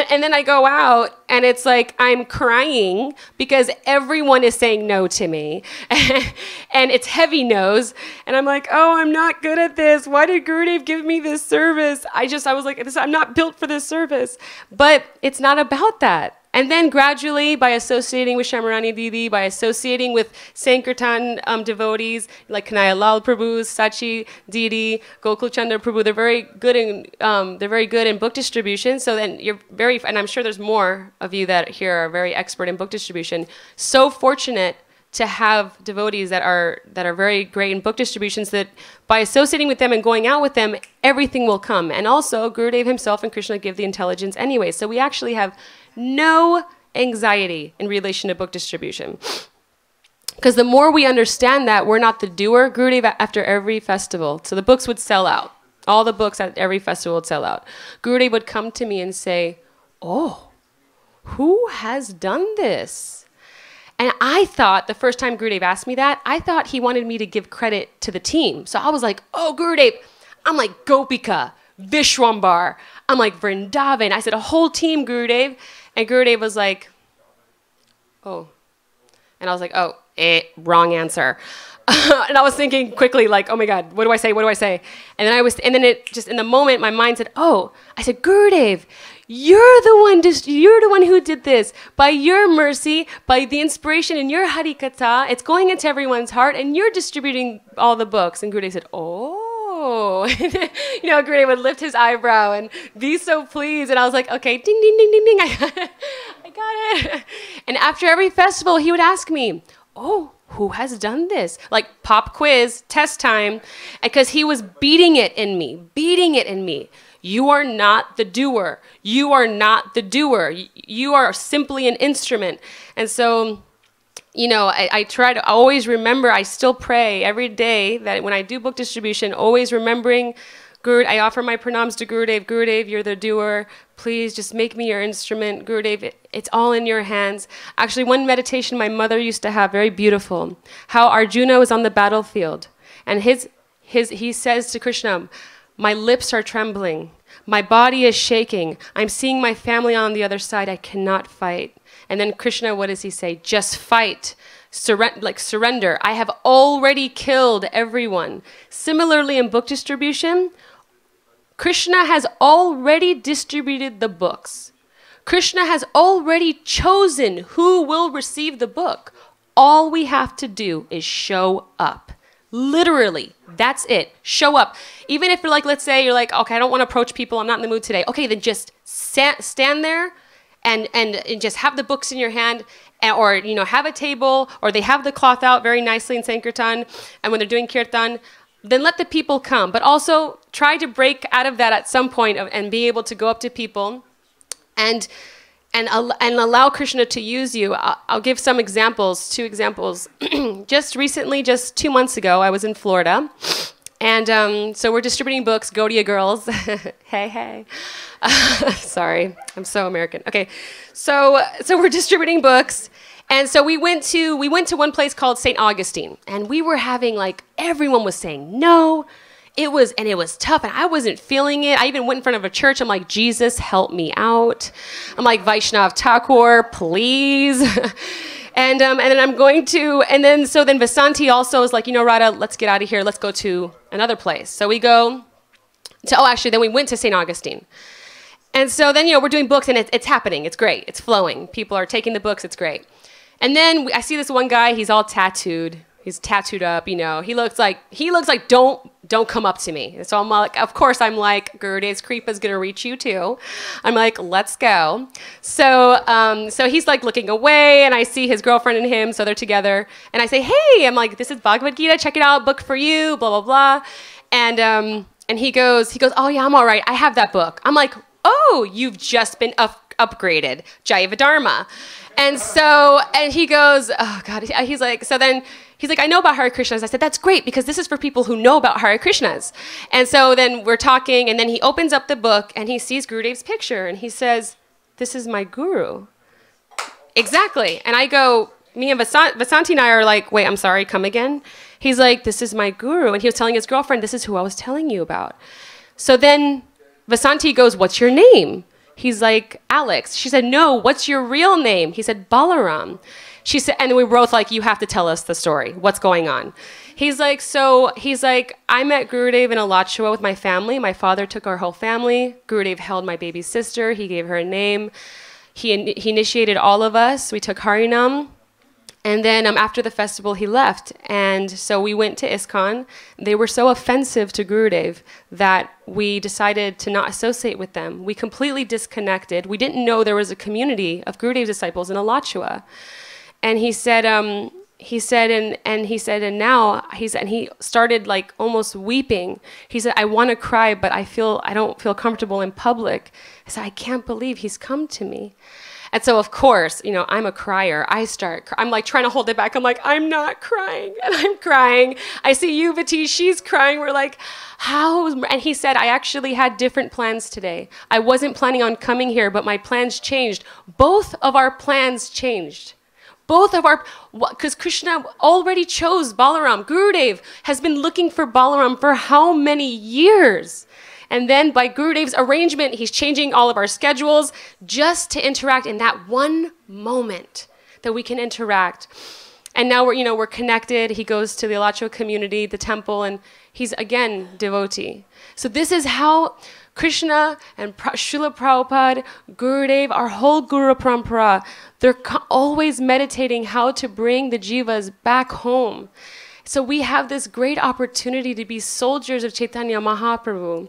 And then I go out and it's like I'm crying because everyone is saying no to me. And it's heavy no's. And I'm like, oh, I'm not good at this. Why did Gurudev give me this service? I was like, I'm not built for this service. But it's not about that. And then gradually, by associating with Shamarani Didi, by associating with Sankirtan devotees like Kanhaiya Lal Prabhu, Sachi Didi, Gokul Chandra Prabhu, they're very good in book distribution. So then and I'm sure there's more of you that here are very expert in book distribution. So fortunate to have devotees that are very great in book distributions, that by associating with them and going out with them, everything will come. And also, Gurudev himself and Krishna give the intelligence anyway. So we actually have no anxiety in relation to book distribution. Because the more we understand that we're not the doer, Gurudev after every festival, so the books would sell out. All the books at every festival would sell out. Gurudev would come to me and say, oh, who has done this? And I thought, the first time Gurudev asked me that, I thought he wanted me to give credit to the team. So I was like, oh, Gurudev, I'm like Gopika, Vishwambar, I'm like Vrindavan. I said, a whole team, Gurudev. And Gurudev was like, oh. And I was like, oh, wrong answer. And I was thinking quickly, like, oh my God, what do I say? What do I say? And then it just in the moment, my mind said, oh. I said, Gurudev, you're the one who did this. By your mercy, by the inspiration in your Harikatha, it's going into everyone's heart, and you're distributing all the books. And Gurudev said, oh. You know, Gurudev would lift his eyebrow and be so pleased. And I was like, okay, ding, ding, ding, ding, ding. I got it. And after every festival, he would ask me, oh, who has done this? Like pop quiz, test time. Because he was beating it in me. You are not the doer. You are not the doer. You are simply an instrument. And so, you know, I try to always remember, I still pray every day that when I do book distribution, always remembering, I offer my pranams to Gurudev. Gurudev, you're the doer. Please just make me your instrument. Gurudev, it's all in your hands. Actually, one meditation my mother used to have, very beautiful, how Arjuna was on the battlefield. And he says to Krishna, my lips are trembling. My body is shaking. I'm seeing my family on the other side. I cannot fight. And then Krishna, what does he say? Just fight. Surrender. I have already killed everyone. Similarly, in book distribution, Krishna has already distributed the books. Krishna has already chosen who will receive the book. All we have to do is show up. Literally, that's it. Show up. Even if you're like, let's say you're like, okay, I don't want to approach people. I'm not in the mood today. Okay, then just stand there and just have the books in your hand, or, you know, have a table, or they have the cloth out very nicely in Sankirtan, and when they're doing kirtan, then let the people come. But also try to break out of that at some point and be able to go up to people and allow Krishna to use you. I'll give some examples, 2 examples. Just recently, just 2 months ago, I was in Florida. And so we're distributing books, Gaudiya girls. Hey. Sorry, I'm so American. Okay, so we're distributing books. And so we went to one place called St. Augustine. And we were having, like, everyone was saying no. It was tough, and I wasn't feeling it. I even went in front of a church. I'm like, Jesus, help me out. I'm like, Vaishnav Thakur, please. And then I'm going to, so then Vasanti also is like, you know, Radha, let's get out of here. Let's go to another place. So we go to, then we went to St. Augustine. And so then, you know, we're doing books, and it's happening. It's great. It's flowing. People are taking the books. It's great. And then I see this one guy. He's all tattooed. He's tattooed up, you know. He looks like don't come up to me. So I'm like, of course I'm like, Gurudev's Kripa's gonna reach you too. I'm like, let's go. So he's like looking away, and I see his girlfriend and him, so they're together. And I say, hey, I'm like, this is Bhagavad Gita, check it out, book for you, blah blah blah. And he goes, oh yeah, I'm all right. I have that book. I'm like, oh, you've just been upgraded, Jaiva Dharma. And he goes, oh God, he's like, I know about Hare Krishnas. I said, that's great, because this is for people who know about Hare Krishnas. And so then we're talking, and then he opens up the book, and he sees Gurudev's picture, and he says, this is my guru. Exactly. And I go, me and Vasanti and I are like, wait, I'm sorry, come again? He's like, this is my guru. And he was telling his girlfriend, this is who I was telling you about. So then Vasanti goes, what's your name? He's like, Alex. She said, no, what's your real name? He said, Balaram. She said, and we were both like, you have to tell us the story. What's going on? He's like, I met Gurudev in Alachua with my family. My father took our whole family. Gurudev held my baby sister. He gave her a name. He initiated all of us. We took Harinam. And then after the festival, he left. And so we went to ISKCON. They were so offensive to Gurudev that we decided to not associate with them. We completely disconnected. We didn't know there was a community of Gurudev's disciples in Alachua. And he started like almost weeping. He said, I want to cry, but I don't feel comfortable in public. I said, I can't believe he's come to me. And so, of course, you know, I'm a crier. I'm like trying to hold it back. I'm like, I'm not crying. And I'm crying. I see Yuvati, she's crying. We're like, how? And he said, I actually had different plans today. I wasn't planning on coming here, but my plans changed. Both of our plans changed. Because Krishna already chose Balaram. Gurudev has been looking for Balaram for how many years? And then by Gurudev's arrangement, he's changing all of our schedules just to interact in that one moment that we can interact. And now we're connected. He goes to the Alachua community, the temple, and he's again devotee. So this is how Krishna and Srila Prabhupada, Gurudev, our whole Guru Parampara, they're always meditating how to bring the jivas back home. So we have this great opportunity to be soldiers of Chaitanya Mahaprabhu,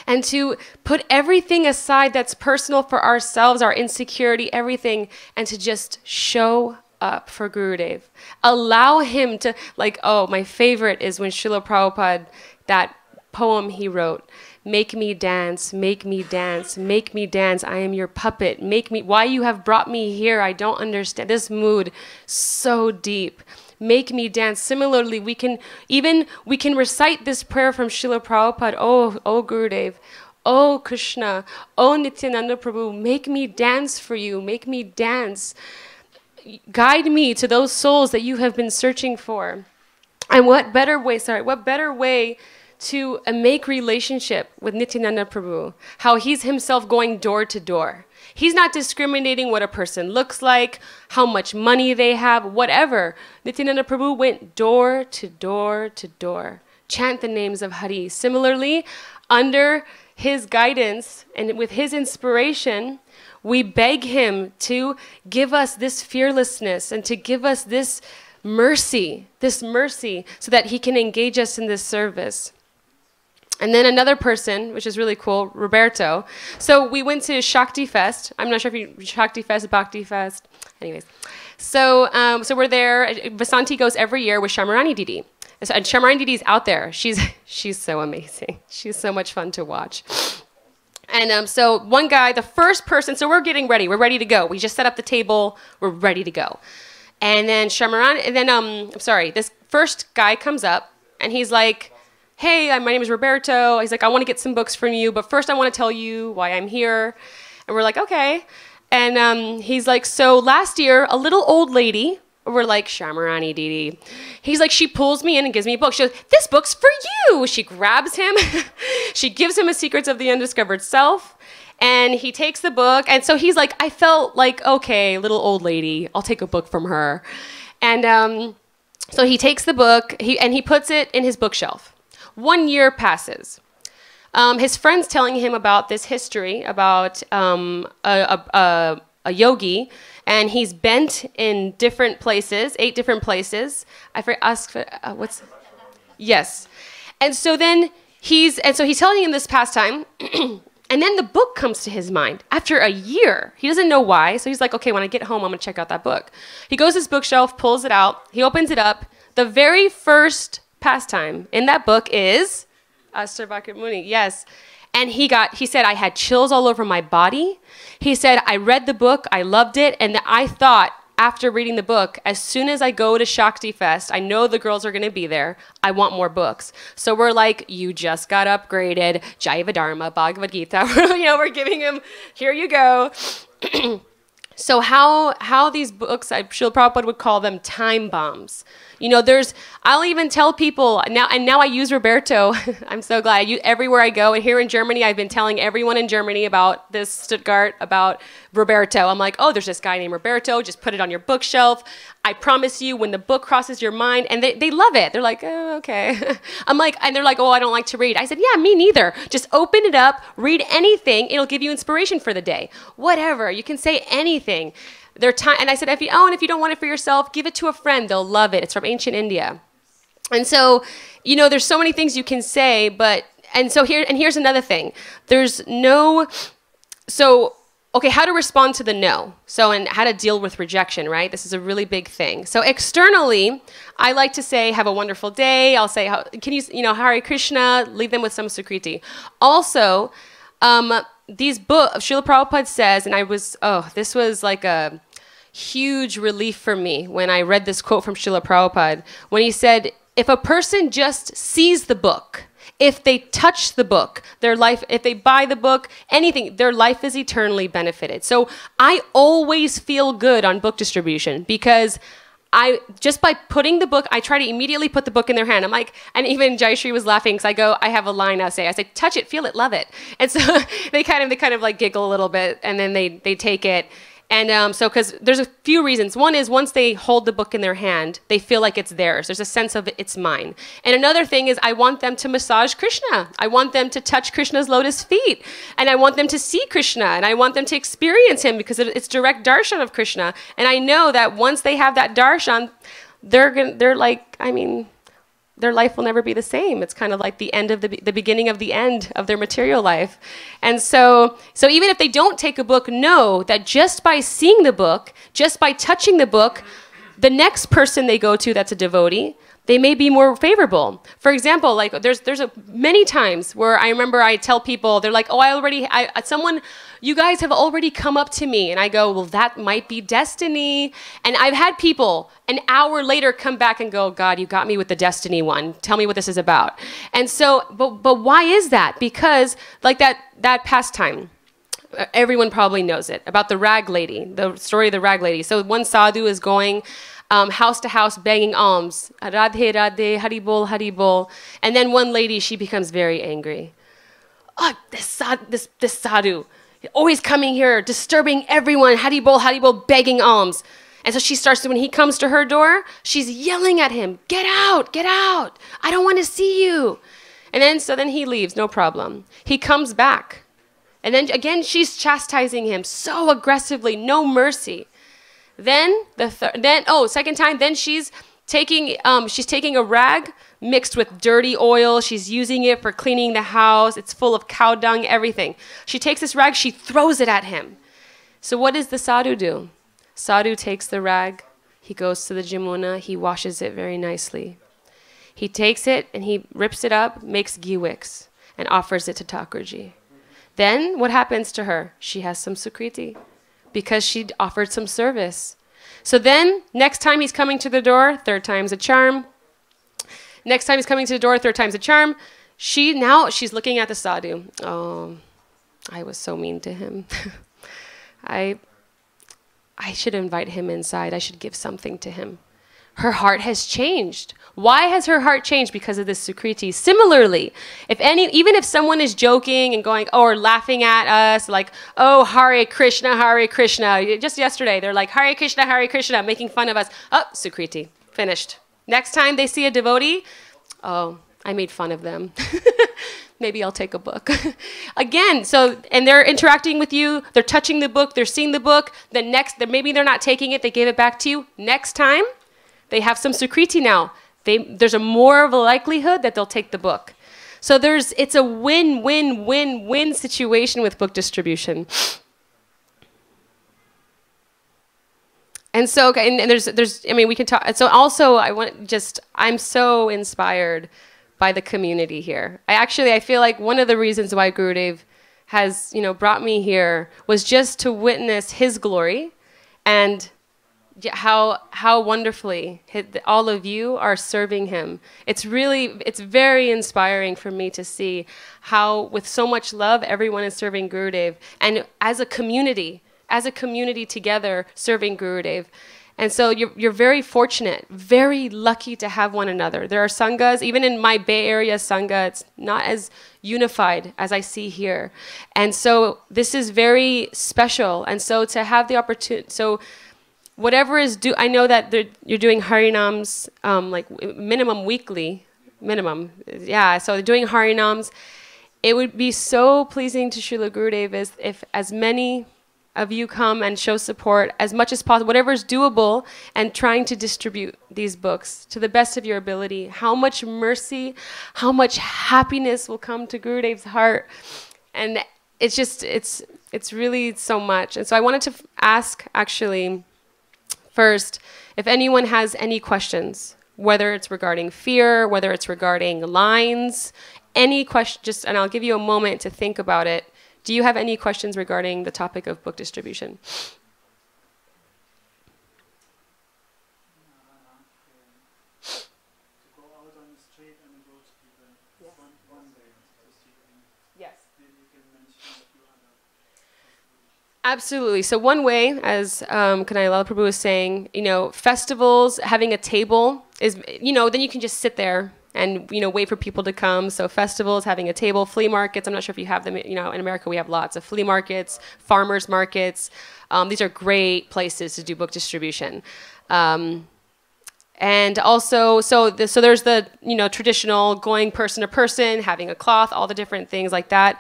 and to put everything aside that's personal for ourselves, our insecurity, everything, and to just show up for Gurudev. Allow him to, my favorite is when Srila Prabhupada, that poem he wrote, make me dance, make me dance, make me dance, I am your puppet, why you have brought me here, I don't understand. This mood, so deep. Make me dance. Similarly, we can recite this prayer from Srila Prabhupada. Oh Gurudev, oh Krishna, oh Nityananda Prabhu, make me dance for you, make me dance. Guide me to those souls that you have been searching for. And what better way to make relationship with Nityananda Prabhu, how he's himself going door to door. He's not discriminating what a person looks like, how much money they have, whatever. Nityananda Prabhu went door to door to door. Chant the names of Hari. Similarly, under his guidance and with his inspiration, we beg him to give us this fearlessness and to give us this mercy, so that he can engage us in this service. And then another person, which is really cool, Roberto. So we went to Shakti Fest. I'm not sure if Shakti Fest, Bhakti Fest. Anyways. So we're there. Vasanti goes every year with Shamarani Didi. And Shamarani Didi's out there. She's so amazing. She's so much fun to watch. And so one guy, the first person, so we're getting ready. We're ready to go. We just set up the table. We're ready to go. And then this first guy comes up and he's like, hey, my name is Roberto. He's like, I want to get some books from you, but first I want to tell you why I'm here. And we're like, okay. And he's like, so last year, a little old lady, we're like, Shamarani Didi. He's like, she pulls me in and gives me a book. She goes, this book's for you. She grabs him. She gives him a Secrets of the Undiscovered Self. And he takes the book. And so he's like, I felt like, okay, little old lady, I'll take a book from her. And so he takes the book and he puts it in his bookshelf. 1 year passes. His friend's telling him about this history, about a a yogi, and he's bent in different places, 8 different places. I asked for what's, yes, and so he's telling him this pastime, and then the book comes to his mind after a year. He doesn't know why, so he's like, okay, when I get home, I'm gonna check out that book. He goes to his bookshelf, pulls it out, he opens it up. The very first pastime in that book is Astarvakra Muni, yes. And he said, I had chills all over my body. He said, I read the book, I loved it, and I thought, after reading the book, as soon as I go to Shakti Fest, I know the girls are going to be there, I want more books. So we're like, you just got upgraded, Jaiva Dharma, Bhagavad Gita, we're giving him, here you go. So how these books, Srila Prabhupada would call them time bombs. I'll even tell people now, and now I use Roberto. I'm so glad. Everywhere I go, and here in Germany, I've been telling everyone in Germany about this Stuttgart, about Roberto. I'm like, oh, there's this guy named Roberto. Just put it on your bookshelf. I promise you, when the book crosses your mind, and they love it. They're like, oh, okay. And they're like, oh, I don't like to read. I said, yeah, me neither. Just open it up, read anything. It'll give you inspiration for the day. Whatever. You can say anything. And I said, if you don't want it for yourself, give it to a friend. They'll love it. It's from ancient India. And so, there's so many things you can say, here's another thing. How to respond to the no. And how to deal with rejection, right? This is a really big thing. So externally, I like to say, have a wonderful day. I'll say, Hare Krishna, leave them with some Sukriti. Also, these books, Srila Prabhupada says, and this was like a huge relief for me when I read this quote from Srila Prabhupada, when he said, if a person just sees the book, if they touch the book, their life, if they buy the book, anything, their life is eternally benefited. So I always feel good on book distribution because just by putting the book, I try to immediately put the book in their hand. I'm like, and even Jayashree was laughing because I have a line I say, touch it, feel it, love it. And so they kind of like giggle a little bit, and then they take it. And because there's a few reasons. One is once they hold the book in their hand, they feel like it's theirs. There's a sense of it's mine. And another thing is I want them to massage Krishna. I want them to touch Krishna's lotus feet. And I want them to see Krishna. And I want them to experience him because it's direct darshan of Krishna. And I know that once they have that darshan, their life will never be the same. It's kind of like the end of the beginning of the end of their material life. And so even if they don't take a book, know that just by seeing the book, just by touching the book, the next person they go to that's a devotee, they may be more favorable. For example, like there's many times where I remember I tell people, they're like, oh, you guys have already come up to me. And I go, well, that might be destiny. And I've had people an hour later come back and go, God, you got me with the destiny one. Tell me what this is about. And so, but why is that? Because like that pastime, everyone probably knows it, about the rag lady, the story of the rag lady. So one sadhu is going house to house begging alms. Radhe, Radhe, Haribol, Haribol. And then one lady, she becomes very angry. Oh, this sadhu, always coming here, disturbing everyone, Haribol, Haribol, begging alms. And so she starts, when he comes to her door, she's yelling at him, get out, I don't want to see you. And then he leaves, no problem. He comes back. And then again, she's chastising him so aggressively, no mercy. Then second time, then she's taking a rag mixed with dirty oil. She's using it for cleaning the house. It's full of cow dung, everything. She takes this rag, she throws it at him. So what does the sadhu do? Sadhu takes the rag, he goes to the Jamuna, he washes it very nicely. He takes it and he rips it up, makes ghee wicks, and offers it to Thakurji. Then what happens to her? She has some sukriti, because she offered some service. So then, next time he's coming to the door, third time's a charm. Next time he's coming to the door, third time's a charm. She's looking at the sadhu. Oh, I was so mean to him. I should invite him inside. I should give something to him. Her heart has changed. Why has her heart changed? Because of this sukriti. Similarly, even if someone is joking and going, or laughing at us, like, oh, Hare Krishna, Hare Krishna. Just yesterday, they're like, Hare Krishna, making fun of us. Oh, sukriti, finished. Next time they see a devotee, oh, I made fun of them. Maybe I'll take a book. Again, so, and they're interacting with you, they're touching the book, they're seeing the book, maybe they're not taking it, they gave it back to you. Next time, they have some Sukriti now. There's a more of a likelihood that they'll take the book. So it's a win-win-win-win situation with book distribution. And so, and there's, I mean, we can talk. So also, I'm so inspired by the community here. I feel like one of the reasons why Gurudev has, brought me here was just to witness his glory and how wonderfully all of you are serving him. It's very inspiring for me to see how with so much love everyone is serving Gurudev, and as a community together serving Gurudev. And so you're very fortunate, very lucky to have one another. There are sanghas, even in my Bay Area sangha, it's not as unified as I see here. And so this is very special. And so to have the opportunity, so whatever is due, I know that you're doing Harinams like minimum weekly, yeah. So they're doing Harinams. It would be so pleasing to Srila Gurudev if as many of you come and show support as much as possible, whatever is doable, and trying to distribute these books to the best of your ability. How much mercy, how much happiness will come to Gurudev's heart. And it's just, it's really so much. And so I wanted to ask, actually, first, if anyone has any questions, whether it's regarding fear, whether it's regarding lines, any question, and I'll give you a moment to think about it. Do you have any questions regarding the topic of book distribution? To go out on the street and go to people. Yes. One day to see them. Yes. Maybe you can mention a few other possibilities. Absolutely. So one way, as Kanayalal Prabhu was saying, festivals, having a table is, then you can just sit there and wait for people to come. So festivals, having a table, flea markets. I'm not sure if you have them. In America we have lots of flea markets, farmers markets. These are great places to do book distribution. And also, so there's the traditional going person to person, having a cloth, all the different things like that.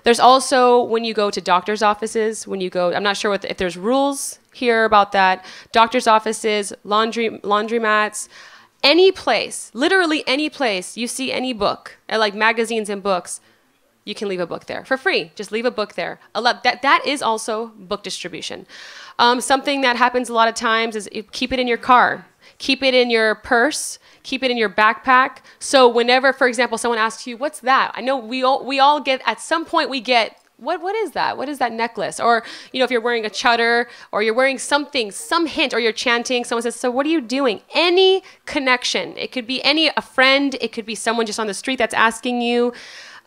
There's also when you go to doctor's offices. I'm not sure if there's rules here about that. Doctor's offices, laundromats. Any place, literally any place you see any book, like magazines and books, you can leave a book there for free. Just leave a book there. That is also book distribution. Something that happens a lot of times is keep it in your car, keep it in your purse, keep it in your backpack. So whenever, for example, someone asks you, "What's that?" I know we all get, at some point we get, What is that? What is that necklace? Or, if you're wearing a chadar or you're wearing something, some hint, or you're chanting, someone says, "So what are you doing?" Any connection. It could be a friend. It could be someone just on the street that's asking you.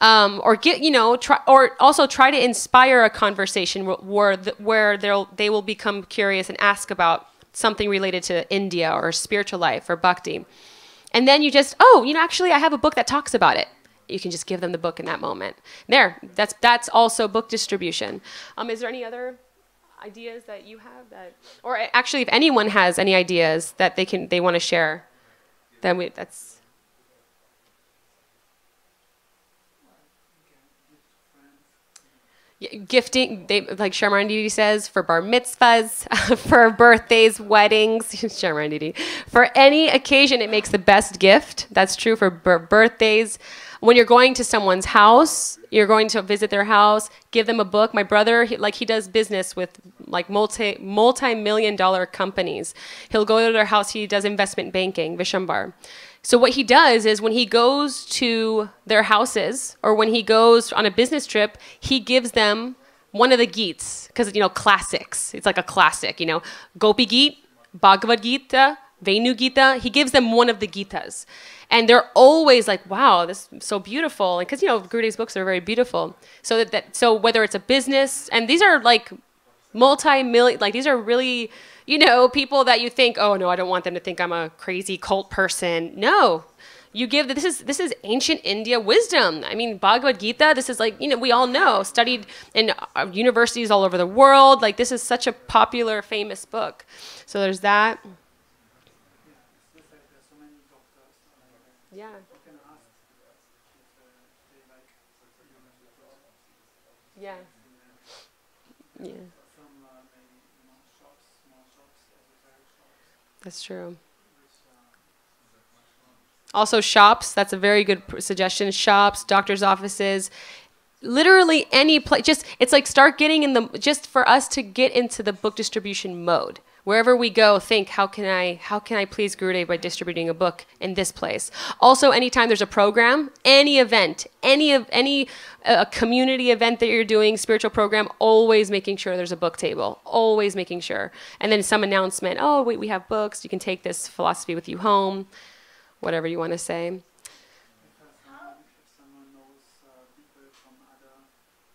Or try to inspire a conversation where they will become curious and ask about something related to India or spiritual life or bhakti. And then you just, actually I have a book that talks about it. You can just give them the book in that moment. That's also book distribution. Is there any other ideas that you have or actually if anyone has any ideas that they want to share, then that's. Gifting, like Sharmaranditi says, for bar mitzvahs, for birthdays, weddings, Sharmaranditi. For any occasion, it makes the best gift. That's true for birthdays. When you're going to someone's house, you're going to visit their house, give them a book. My brother, he does business with like multi-million-dollar companies. He'll go to their house, he does investment banking, Vishambar. So what he does is when he goes to their houses or when he goes on a business trip, he gives them one of the Geets, because, classics. It's like a classic, Gopi Geet, Bhagavad Gita, Venu Gita. He gives them one of the Gitas. And they're always like, wow, this is so beautiful. Because, Gurudev's books are very beautiful. So whether it's a business, and these are like multi-million, like these are really, people that you think, oh no, I don't want them to think I'm a crazy cult person. No, you give, this is ancient India wisdom. I mean, Bhagavad Gita, this is like, we all know, studied in universities all over the world. Like this is such a popular, famous book. So there's that. Yeah. Yeah. You can ask Yeah. Yeah. Some maybe shops, small shops, esoteric shops, That's true. which Also, shops. That's a very good suggestion. Shops, doctors' offices, literally any place. Just it's like start getting in the just for us to get into the book distribution mode. Wherever we go, think how can I please Gurudev by distributing a book in this place. Also, anytime there's a program, any event, any community event that you're doing, spiritual program, always making sure there's a book table. Always making sure, and then some announcement. Oh, wait, we have books. You can take this philosophy with you home. Whatever you want to say. if someone knows people from other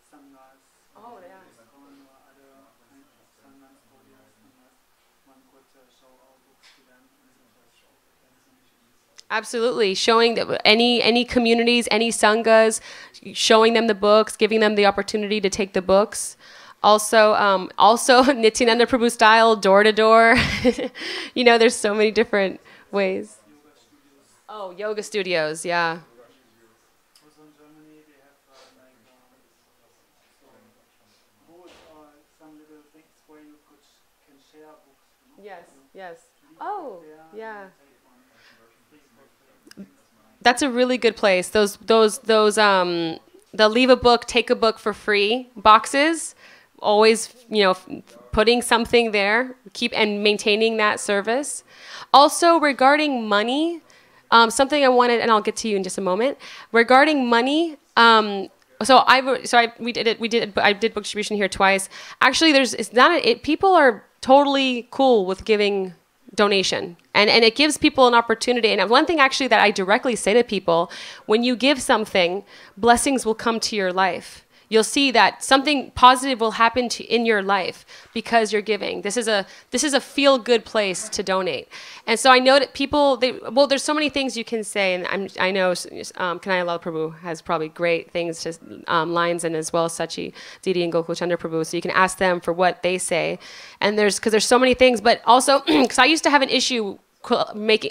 sanghas, Oh, yeah. ISKCON or other kind of sanghas, Gaudiya sanghas, one could show our books to them and such as Absolutely, showing that any communities, any sanghas, showing them the books, giving them the opportunity to take the books. Also, Nityananda Prabhu style, door to door. You know, there's so many different ways. Oh, yoga studios, yeah. also in Germany they have like booths or some little things where you can share books. Yes, yes. Leave Oh, it there yeah. and take one free for free. That's a really good place. Those the leave a book, take a book for free boxes. Always, you know, putting something there, keep and maintaining that service. Also, regarding money, something I wanted, and I'll get to you in just a moment. Regarding money, I did book distribution here twice. Actually, people are totally cool with giving donation, and it gives people an opportunity. And one thing actually that I directly say to people, when you give something, blessings will come to your life. You'll see that something positive will happen in your life because you're giving. This is a feel-good place to donate. And so I know that people, there's so many things you can say, and I know Kanayalal Prabhu has probably great things to lines, and as well as Sachi Didi and Gokul Chandra Prabhu. So you can ask them for what they say. And because there's so many things, but also because I used to have an issue making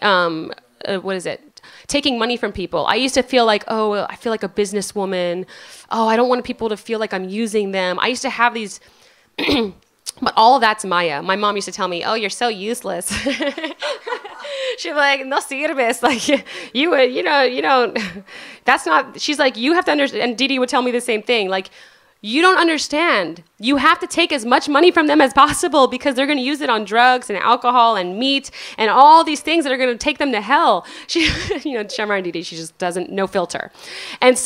taking money from people. I used to feel like, oh, I feel like a businesswoman. Oh, I don't want people to feel like I'm using them. I used to have these, but all of that's Maya. My mom used to tell me, oh, you're so useless. She'd be like, no sirves. Like, you know, that's not, she's like, you have to understand. And Didi would tell me the same thing. Like, you don't understand. You have to take as much money from them as possible because they're going to use it on drugs and alcohol and meat and all these things that are going to take them to hell. She, Shamar Didi, she just doesn't, no filter. And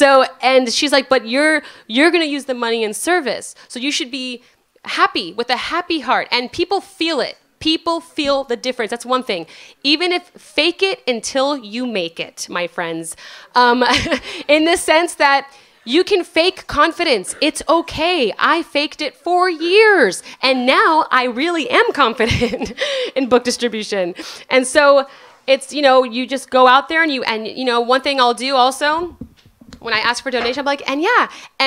she's like, but you're going to use the money in service. So you should be happy with a happy heart. And people feel it. People feel the difference. That's one thing. Even if fake it until you make it, my friends. In the sense that you can fake confidence. It's okay. I faked it for years. And now I really am confident in book distribution. And so it's, you just go out there and one thing I'll do also, when I ask for donation, I'm like, and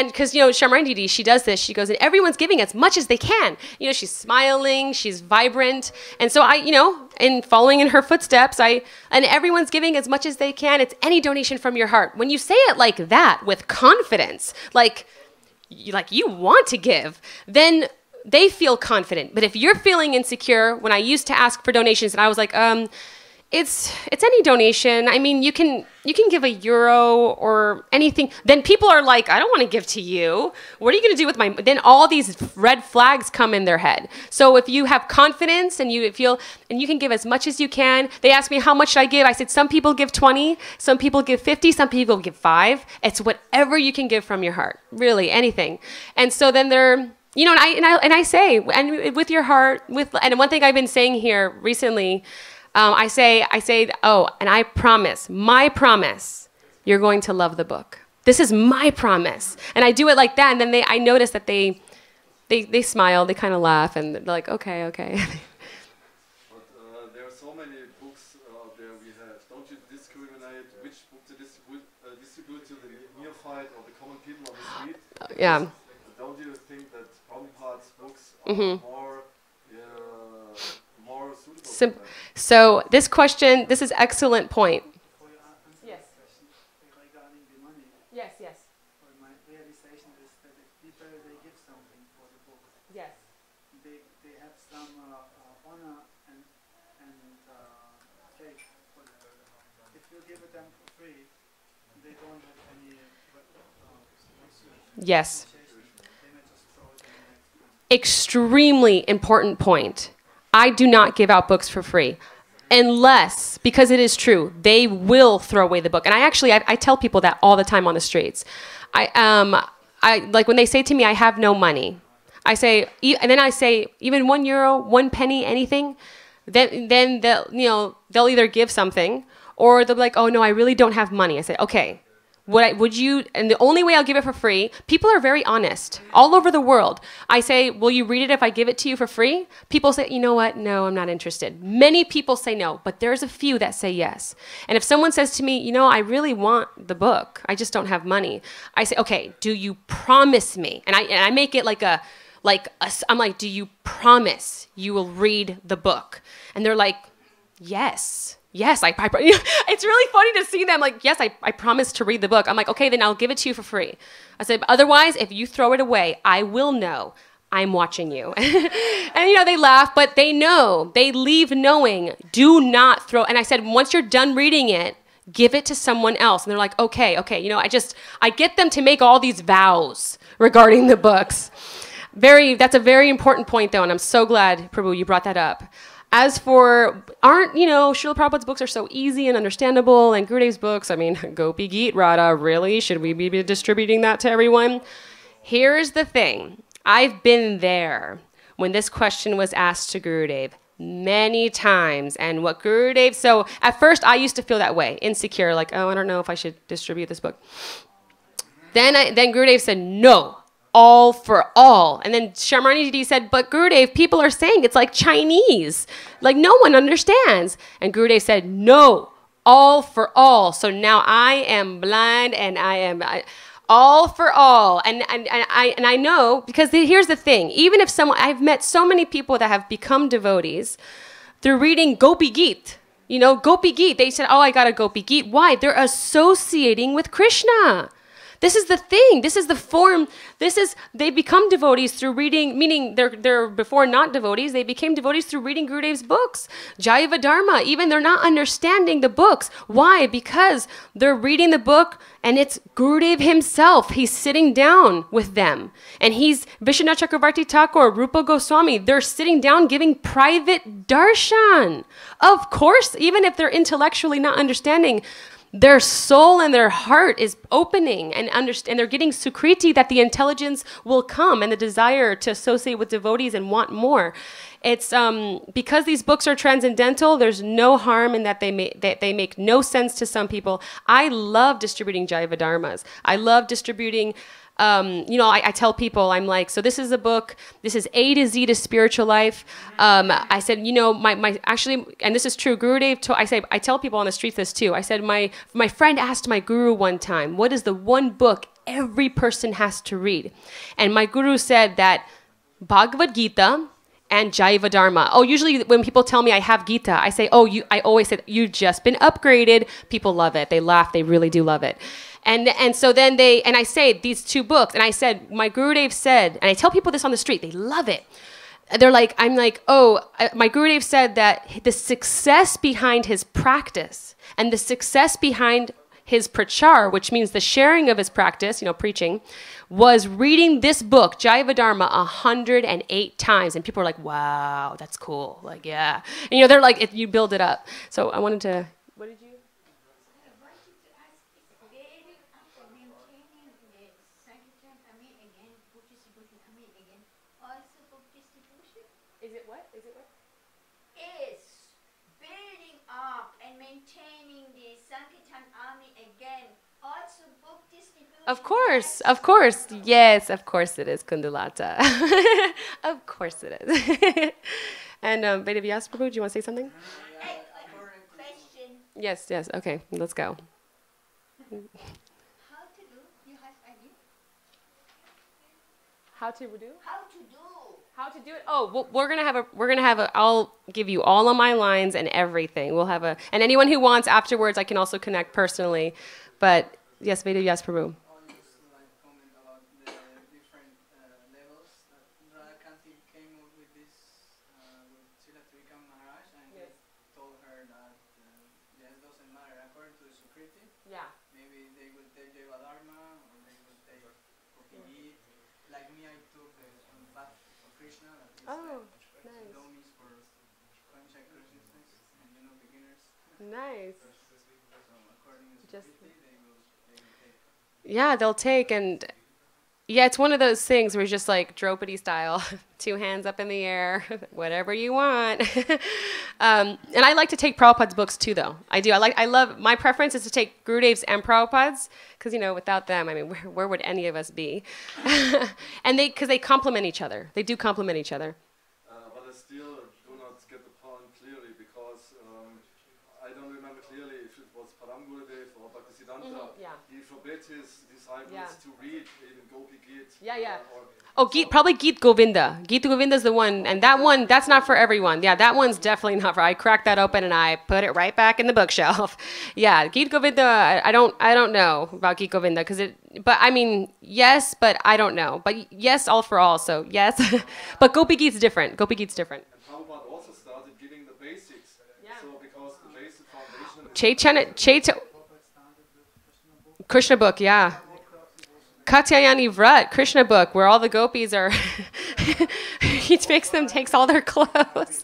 because, Shamran Didi, she does this. She goes, and everyone's giving as much as they can. She's smiling, she's vibrant. And so in following in her footsteps, and everyone's giving as much as they can. It's any donation from your heart. When you say it like that, with confidence, like you want to give, then they feel confident. But if you're feeling insecure, when I used to ask for donations and I was like, it's any donation. I mean, you can give €1 or anything. Then people are like, I don't want to give to you. What are you going to do with my? Then all these red flags come in their head. So if you have confidence and you can give as much as you can. They ask me how much should I give. I said some people give 20, some people give 50, some people give 5. It's whatever you can give from your heart, really anything. And so then they're. And I say, and with your heart, and one thing I've been saying here recently. I say, oh, and I promise, my promise, you're going to love the book. This is my promise. And I do it like that, and then I notice that they smile, they kind of laugh, and they're like, okay. But there are so many books out there we have. Don't you discriminate which book to distribute to the neophyte or the common people on the street? Yeah. Don't you think that Prabhupada's books are more suitable? So this is excellent point. For your answer Yes. question regarding the money. Yes. For my realization is that if people they give something for the book, Yes. they have some honor and faith for the book. If you give it them for free, they don't have any Yes. they may just throw it in the next one. Extremely important point. I do not give out books for free. Unless, because it is true, they will throw away the book. And I tell people that all the time on the streets. I like when they say to me, I have no money. I say, and then I say, even €1, 1 penny, anything, then they'll either give something or they'll be like, oh no, I really don't have money. I say, okay. Would you, and the only way I'll give it for free, people are very honest all over the world. I say, will you read it if I give it to you for free? People say, you know what? No, I'm not interested. Many people say no, but there's a few that say yes. And if someone says to me, I really want the book, I just don't have money. I say, okay, do you promise me? And I make it I'm like, do you promise you will read the book? And they're like, yes. Yes, it's really funny to see them like, yes, I promise to read the book. I'm like, okay, then I'll give it to you for free. I said, otherwise, if you throw it away, I will know I'm watching you. And, they laugh, but they know, they leave knowing, do not throw. And I said, once you're done reading it, give it to someone else. And they're like, okay. I get them to make all these vows regarding the books. That's a very important point though. And I'm so glad, Prabhu, you brought that up. As for, Srila Prabhupada's books are so easy and understandable, and Gurudev's books, Gopi Geet, Radha, really? Should we be distributing that to everyone? Here's the thing. I've been there when this question was asked to Gurudev many times, and what Gurudev, so at first I used to feel that way, insecure, like, oh, I don't know if I should distribute this book. Then Gurudev said, no. All for all. And then Sharmani Didi said, but Gurudev, people are saying it's like Chinese. Like no one understands. And Gurudev said, no, all for all. So now I am blind and all for all. And I know, because here's the thing. Even if I've met so many people that have become devotees through reading Gopi Geet. Gopi Geet. They said, oh, I got a Gopi Geet. Why? They're associating with Krishna. This is the thing. This is the form. They become devotees through reading, meaning they're before not devotees. They became devotees through reading Gurudev's books. Jaiva Dharma, even they're not understanding the books. Why? Because they're reading the book and it's Gurudev himself. He's sitting down with them. And he's Vishwanath Chakravarti Thakur, Rupa Goswami. They're sitting down giving private darshan. Of course, even if they're intellectually not understanding, their soul and their heart is opening and they're getting sukriti that the intelligence will come and the desire to associate with devotees and want more. It's because these books are transcendental, there's no harm in that they make no sense to some people. I love distributing Jaiva Dharmas. I love distributing I tell people, I'm like, so this is a book, this is A to Z to spiritual life. I said, actually, and this is true, Gurudev, I tell people on the streets this too. I said, my friend asked my guru one time, what is the one book every person has to read? And my guru said that Bhagavad Gita and Jaiva Dharma. Oh, usually when people tell me I have Gita, I say, I always say, you've just been upgraded. People love it. They laugh. They really do love it. And so then I say these two books, and I said, my Gurudev said, and I tell people this on the street, they love it. They're like, my Gurudev said that the success behind his practice and the success behind his prachar, which means the sharing of his practice, preaching, was reading this book, Jaiva Dharma, 108 times. And people are like, wow, that's cool. Like, yeah. And, they're like, you build it up. So I wanted to, what did you? Of course. Yes, of course it is, Kundalata. Of course it is. And Vedavyas Prabhu, do you want to say something? Question. Yes, okay, let's go. How to do? You have idea? How to do? How to do? How to do it? Oh, well, we're gonna have a. I'll give you all of my lines and everything. We'll have a, and anyone who wants afterwards, I can also connect personally. But yes, Vedavyas Prabhu. All this like Like me, I took the path of Krishna, that is Oh, like nice. dummies for contact consciousness and beginners. Nice. So according to Just Smriti, they will take. yeah, they'll take and yeah, it's one of those things where it's just like Draupadi style, 2 hands up in the air, whatever you want. And I like to take Prabhupada's books too, though. I do. I love. My preference is to take Gurudev's and Prabhupada's because without them, I mean, where would any of us be? And because they complement each other. They do complement each other. But I still do not get the point clearly because I don't remember clearly if it was Param Gurudev or Bhaktisiddhanta. Yeah. He forbade his disciples to read even Gopi Gita. Yeah. Oh, probably Geet Govinda. Geet Govinda is the one, and that's not for everyone. Yeah, that one's definitely not for. I cracked that open and I put it right back in the bookshelf. Yeah, Geet Govinda. I don't know about Geet Govinda but I mean, yes, but I don't know. But yes, all for all. So yes, but Gopi Geet's different. Gopi Geet's different. And Prabhupada also started giving the basics. Yeah. So because the basic foundation is Krishna book, yeah. Katyayani Vrat, Krishna book, where all the gopis are. He takes all their clothes.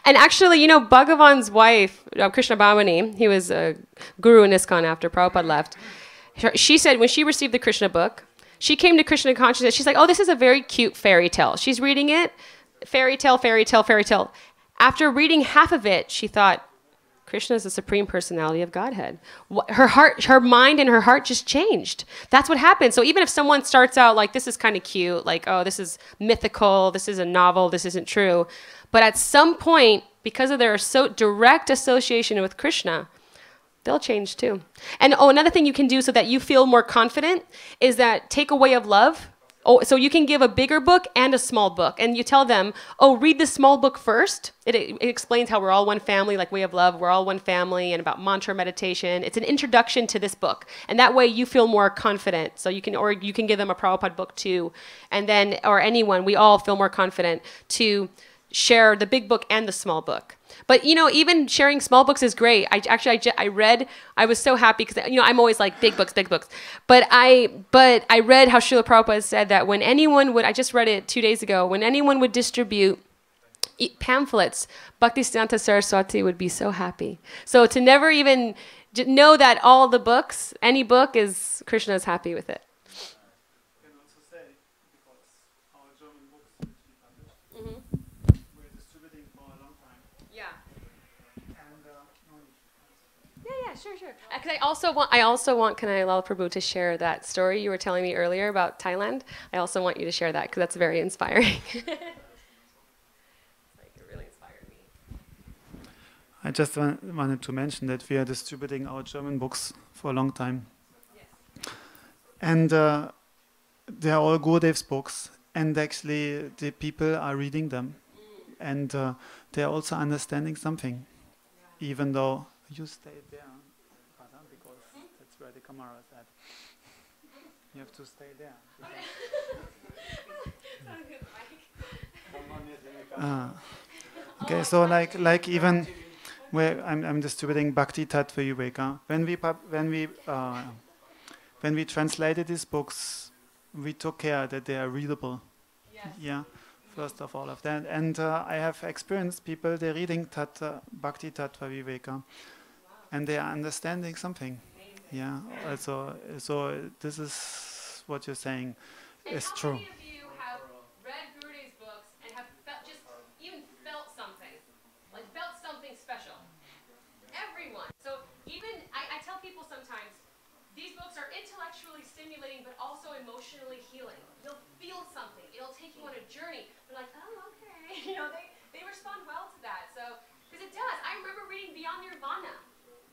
And actually, Bhagavan's wife, Krishna Bhavani, he was a guru in ISKCON after Prabhupada left. She said when she received the Krishna book, she came to Krishna consciousness. She's like, oh, this is a very cute fairy tale. She's reading it, fairy tale, fairy tale, fairy tale. After reading half of it, she thought, Krishna is the Supreme Personality of Godhead. Her mind and her heart just changed. That's what happened. So even if someone starts out like, this is kind of cute, like, oh, this is mythical, this is a novel, this isn't true. But at some point, because of their direct association with Krishna, they'll change too. And another thing you can do so that you feel more confident is that take a way of love. Oh, so you can give a bigger book and a small book. And you tell them, oh, read the small book first. It explains how we're all one family, like Way of Love, we're all one family, and about mantra meditation. It's an introduction to this book. And that way you feel more confident. So you can give them a Prabhupada book too. And then, or anyone, we all feel more confident to share the big book and the small book. But, even sharing small books is great. I was so happy because, I'm always like big books. But I read how Srila Prabhupada said that when anyone would, I just read it 2 days ago, when anyone would distribute pamphlets, Bhaktisiddhanta Saraswati would be so happy. So to never even know that all the books, any book is, Krishna is happy with it. You can also say, because our German books which we published, we're distributing for a long time. Yeah. And Yeah, sure. Because I also want, can I allow Prabhu to share that story you were telling me earlier about Thailand? I also want you to share that because that's very inspiring. It really inspired me. I just wanted to mention that we are distributing our German books for a long time. Yes. And they are all Gurudev's books. And actually, the people are reading them. And they are also understanding something. Yeah. Even though you stay there, Radha, because that's where the camera is at. You have to stay there. Okay, so like even where I'm distributing Bhakti Tattva Viveka. When we translated these books, we took care that they are readable. Yes. Yeah, first of all of that. And I have experienced people, they're reading Bhakti Tattva Viveka, and they are understanding something. Amazing. Yeah, also, so this is what you're saying is how true. many of you have read Gurudev's books and have felt something? Like felt something special? Everyone. So even, I tell people sometimes, these books are intellectually stimulating but also emotionally healing. You'll feel something. It'll take you on a journey. They're like, oh, okay. They respond well to that. So, because it does. I remember reading Beyond Nirvana.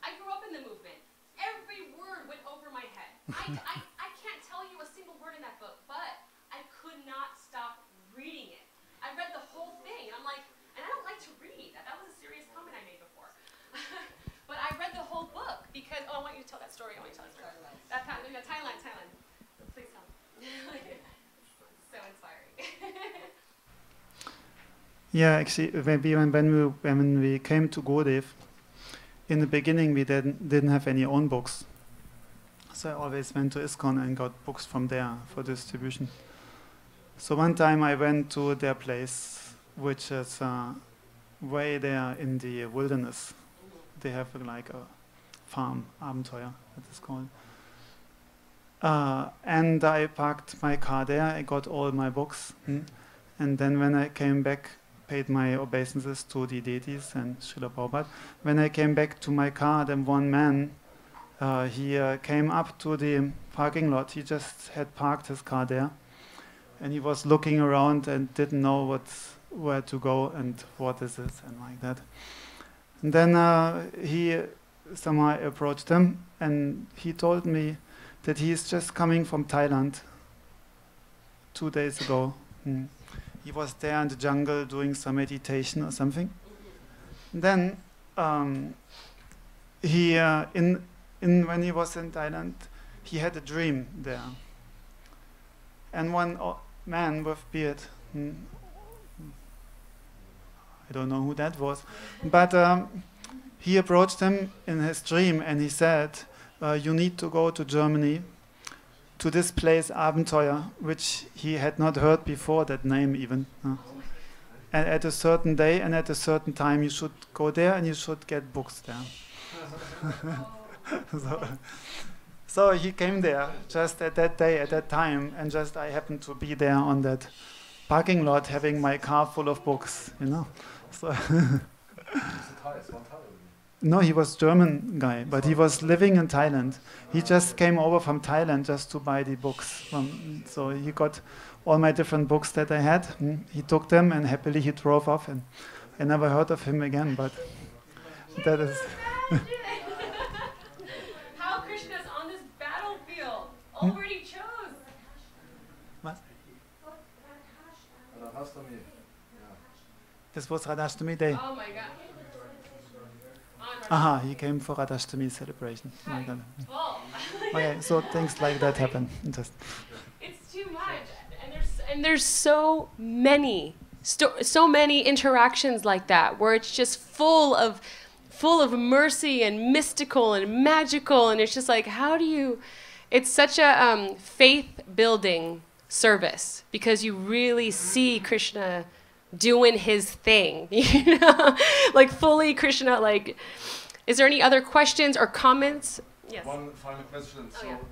I grew up in the movement. Every word went over my head. I can't tell you a single word in that book, but I could not stop reading it. I read the whole thing, and I'm like, and I don't like to read. That was a serious comment I made before. But I read the whole book because, I want you to tell that story. Thailand. Please tell me. So inspiring. Yeah, actually, when we came to Gurudev, in the beginning we didn't have any own books. So I always went to ISKCON and got books from there for distribution. So one time I went to their place, which is way there in the wilderness. They have like a farm, Abenteuer, that is called. And I parked my car there, I got all my books. And then when I came back, paid my obeisances to the deities and Srila Prabhupada. When I came back to my car, then one man, he came up to the parking lot. He just had parked his car there. And he was looking around and didn't know where to go and what is this and like that. And then he somehow approached him and he told me that he is just coming from Thailand 2 days ago. He was there in the jungle doing some meditation or something. And then he, when he was in Thailand, he had a dream there. And one man with beard, I don't know who that was, but he approached him in his dream and he said, you need to go to Germany, to this place Abenteuer, which he had not heard before, that name even. And at a certain day and at a certain time you should go there and you should get books there. So he came there just at that day, at that time, and just I happened to be there on that parking lot having my car full of books, you know. So no, he was German guy, but he was living in Thailand. He just came over from Thailand just to buy the books. So he got all my different books that I had. He took them and happily he drove off, and I never heard of him again, but that is... How Krishna's on this battlefield over he chose. What? Radhashtami. This was Radhashtami day. Oh my God. Aha, he came for Radhashtami celebration. Okay, so things like that happen. Just It's too much, and there's so many interactions like that where it's just full of mercy and mystical and magical, and it's just like, how do you? It's such a faith-building service because you really see Krishna doing his thing, you know, like fully Krishna. Like, is there any other questions or comments? Yes. One final question.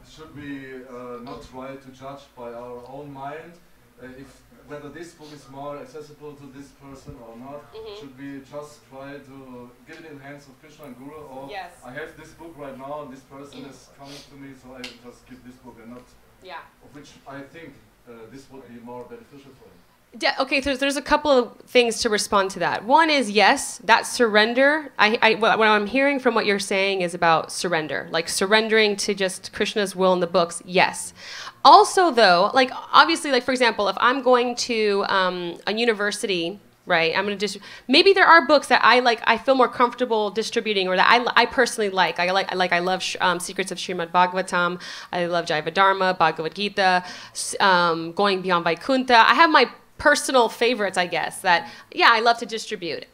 Should we not try to judge by our own mind if whether this book is more accessible to this person or not? Should we just try to give it in the hands of Krishna and Guru, or I have this book right now and this person is coming to me, so I just give this book and not of which I think this would be more beneficial for him? Okay, so there's a couple of things to respond to that. One is, yes, that surrender. What I'm hearing from what you're saying is about surrender, like surrendering to just Krishna's will in the books, yes. Also, though, like obviously, like for example, if I'm going to a university, right, I'm going to maybe there are books that I feel more comfortable distributing, or that I personally like. I love Secrets of Srimad Bhagavatam. I love Jaiva Dharma, Bhagavad Gita, Going Beyond Vaikuntha. I have my personal favorites, I guess, that I love to distribute.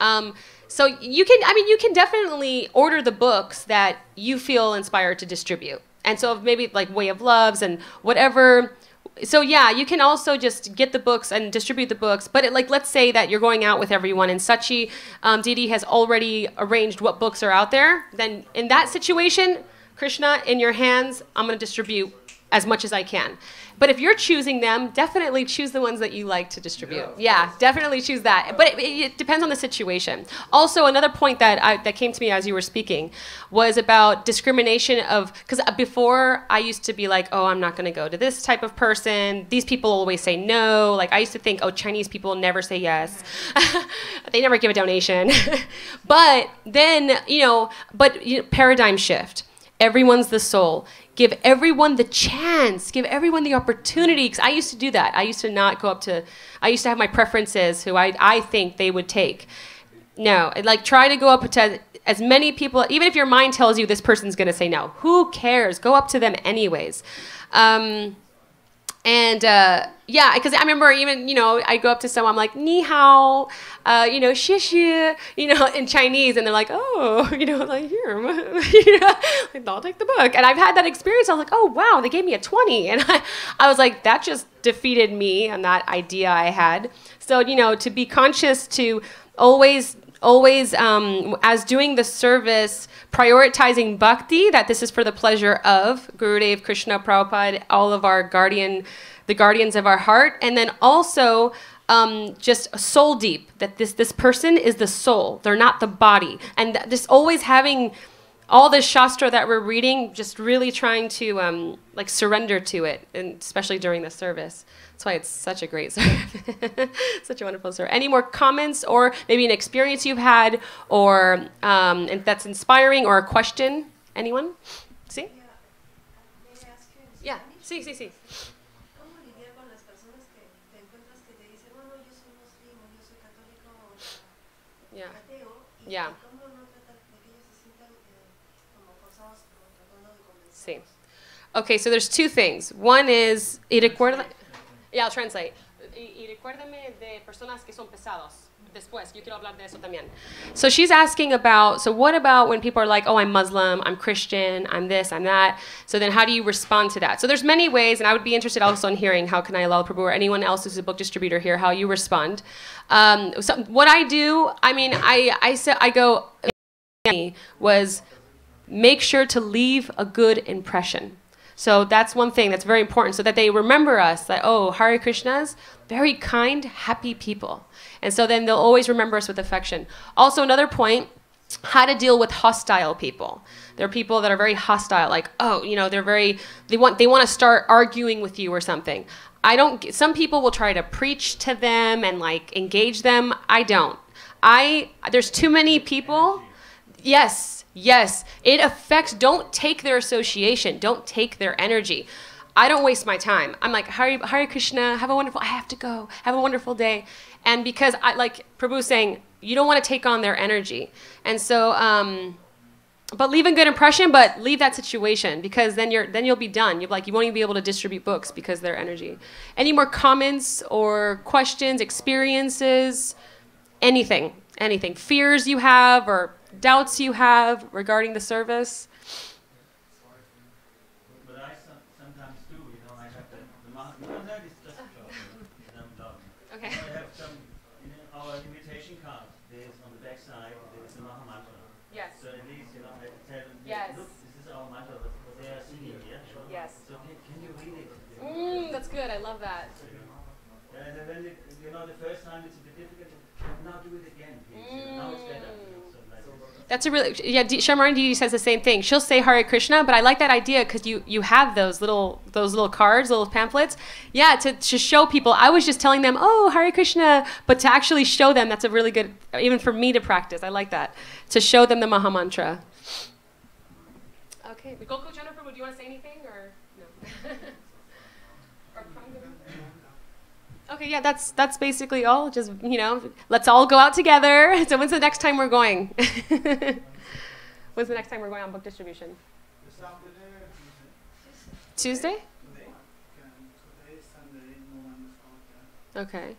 So you can definitely order the books that you feel inspired to distribute. And so maybe like Way of Loves and whatever. So you can also just get the books and distribute the books. But let's say that you're going out with everyone and Sachi Didi has already arranged what books are out there. Then in that situation, Krishna, in your hands, I'm going to distribute as much as I can. But if you're choosing them, definitely choose the ones that you like to distribute. Yeah, definitely choose that. But it depends on the situation. Also, another point that came to me as you were speaking was about discrimination of, because before I used to be like, oh, I'm not going to go to this type of person. These people always say no. Like I used to think, oh, Chinese people never say yes. They never give a donation. But then, paradigm shift. Everyone's the soul. Give everyone the chance. Give everyone the opportunity. Because I used to do that. I used to not go up to... I used to have my preferences who I think they would take. No. Try to go up to as many people... Even if your mind tells you this person's going to say no. Who cares? Go up to them anyways. And yeah, because I remember even, you know, I go up to someone, I'm like, ni hao, you know, xie xie, you know, in Chinese. And they're like, oh, you know, like, here, you know, like, I'll take the book. And I've had that experience. I was like, oh, wow, they gave me a 20. And I was like, that just defeated me and that idea I had. So, you know, to be conscious to always, as doing the service, prioritizing bhakti, that this is for the pleasure of Gurudev, Krishna, Prabhupada, all of our the guardians of our heart, and then also just soul deep, that this person is the soul, they're not the body, and just always having all this shastra that we're reading, just really trying to like surrender to it, and especially during the service. That's why it's such a great service, such a wonderful service. Any more comments, or maybe an experience you've had, or if that's inspiring, or a question? Anyone? See? Yeah. Sí, sí, sí. ¿Cómo lidiar con las personas que te encuentras que te dicen, bueno, yo soy muslimo, yo soy católico o ateo, y cómo no tratar de que ellos se sientan como forzados o tratando de convencerlos? Sí. Okay, so there's two things. One is, yeah, I'll translate. Y recuérdame de personas que son pesados. Después, yo quiero hablar de eso también. So she's asking about, so what about when people are like, oh, I'm Muslim, I'm Christian, I'm this, I'm that. So then how do you respond to that? So there's many ways, and I would be interested also in hearing how can I allow Prabhu or anyone else who's a book distributor here, how you respond. So what I do, I mean, I go, was make sure to leave a good impression. So that's one thing that's very important, so that they remember us, that, oh, Hare Krishnas, very kind, happy people. And so then they'll always remember us with affection. Also, another point, how to deal with hostile people. There are people that are very hostile, like, oh, you know, they want to start arguing with you or something. Some people will try to preach to them and like engage them. I don't. There's too many people. Yes, it affects, don't take their association, don't take their energy. I don't waste my time. I'm like, Hare Krishna, I have to go, have a wonderful day. And because like Prabhu's saying, you don't want to take on their energy. And so, but leave a good impression, but leave that situation, because then you'll be done. You won't even be able to distribute books because of their energy. Any more comments or questions, experiences, anything, fears you have or doubts you have regarding the service? But I sometimes do, you know, I have that is just okay. I have some, our invitation card, there's on the back side, there's the Maha Mantra. Yes. So at least, you know, I tell them, yes, look, this is our mantra, what they are singing here. Yes. So can you read it? That's good, I love that. And then, you know, the first time it's a bit difficult, now do it again, please. Now it's better. That's a really, Shamarani Didi says the same thing. She'll say Hare Krishna, but I like that idea because you have those little cards, little pamphlets. Yeah, to show people. I was just telling them, oh, Hare Krishna, but to actually show them, that's a really good, even for me to practice. I like that. To show them the Maha Mantra. Okay, Gokul Jennifer, do you want to say anything or no? Okay, yeah, that's basically all. Just, you know, let's all go out together. So when's the next time we're going? When's the next time we're going on book distribution? Tuesday? Okay.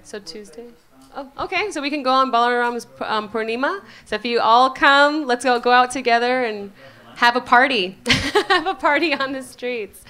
So Tuesday? Oh, okay, so we can go on Balaram's Purnima. So if you all come, let's go out together and have a party. Have a party on the streets.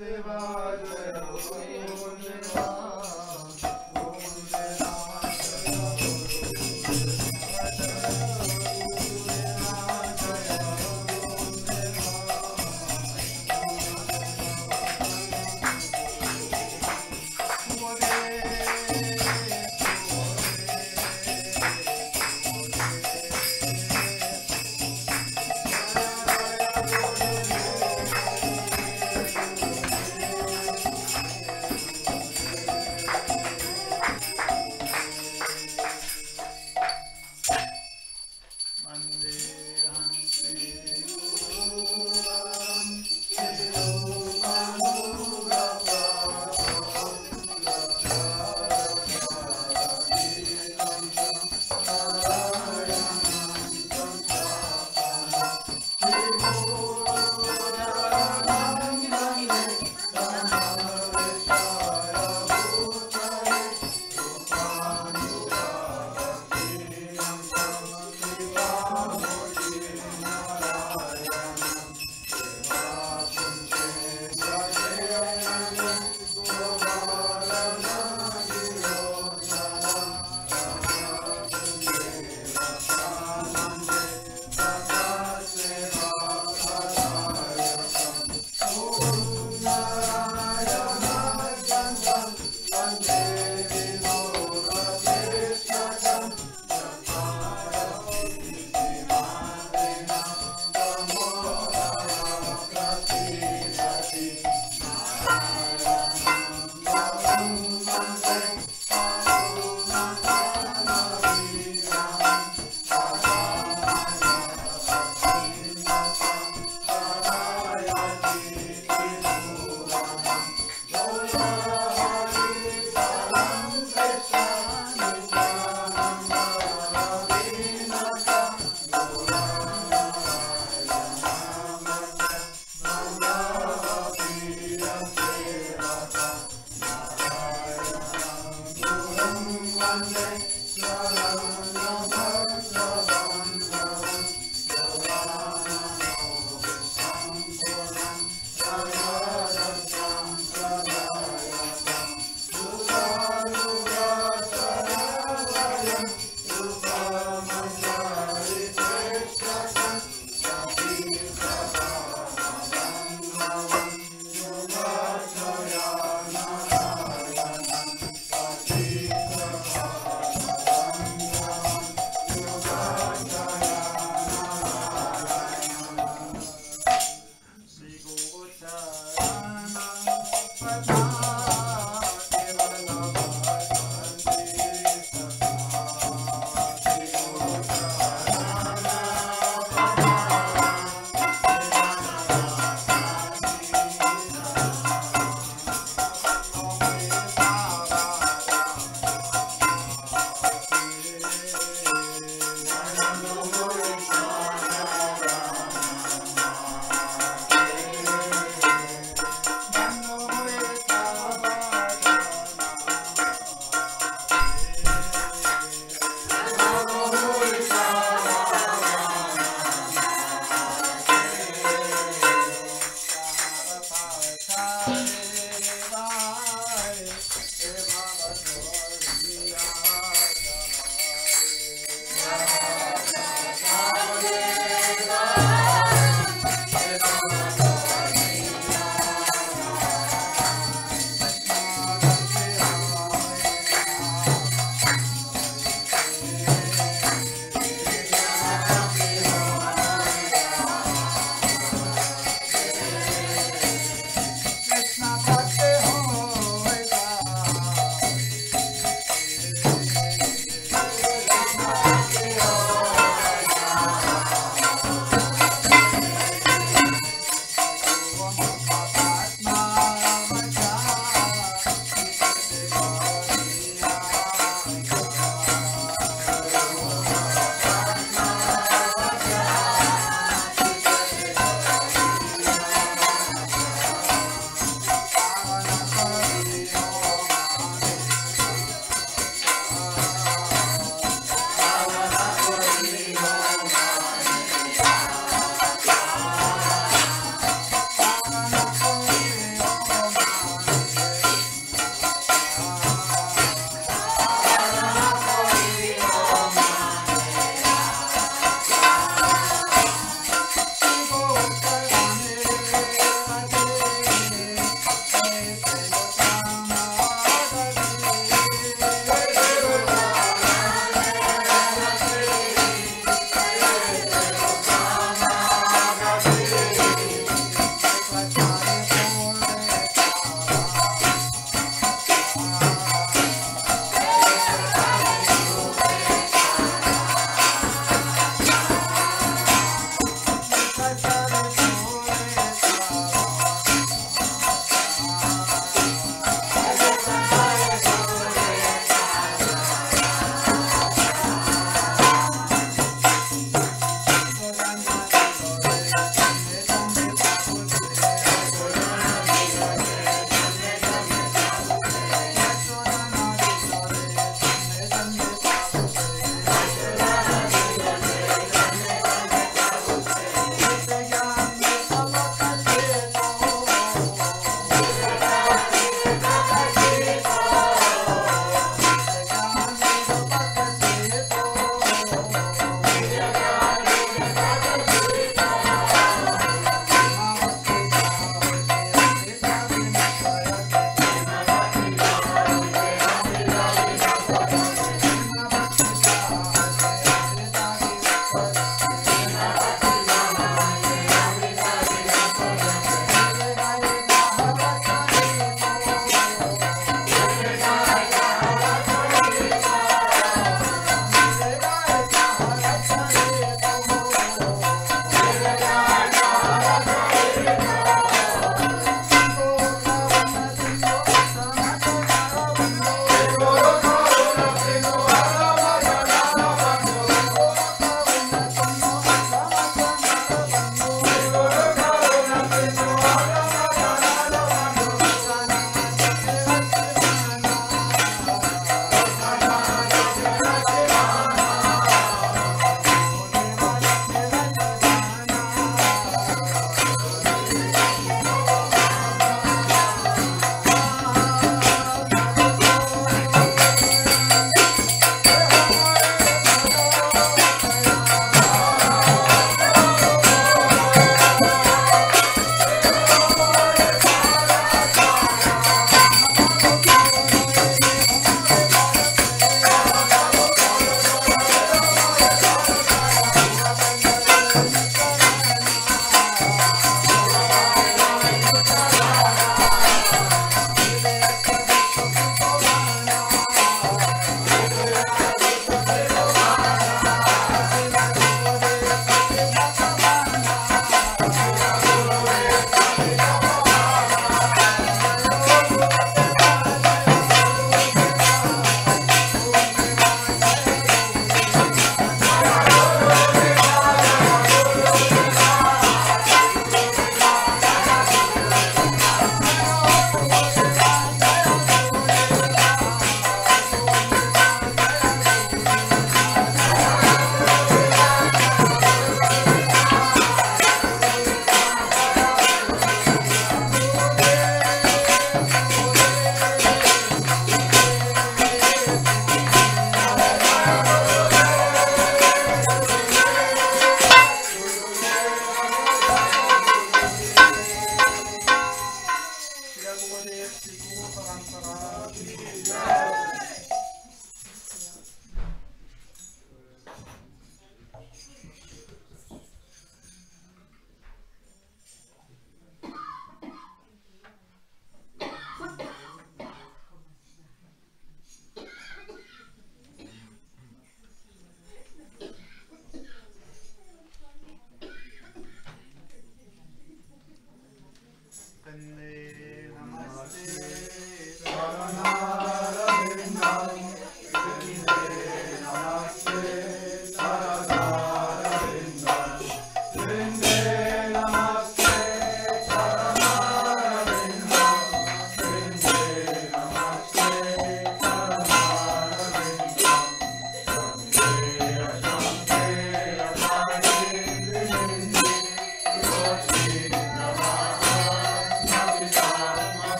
Krishna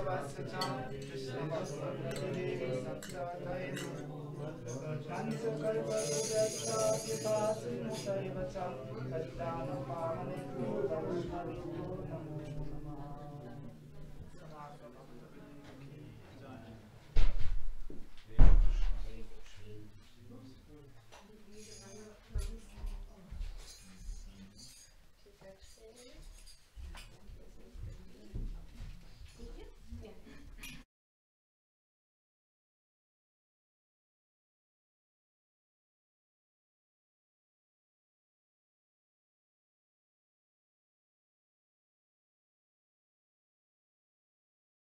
केशवस्य च कृष्णस्य प्रतिदेवी सत्यादये पञ्चकल्पद्रुभ्यश्च कृपासिन्धुभ्यैव च पतितानं पावनेभ्यो वैष्णवेभ्यो नमो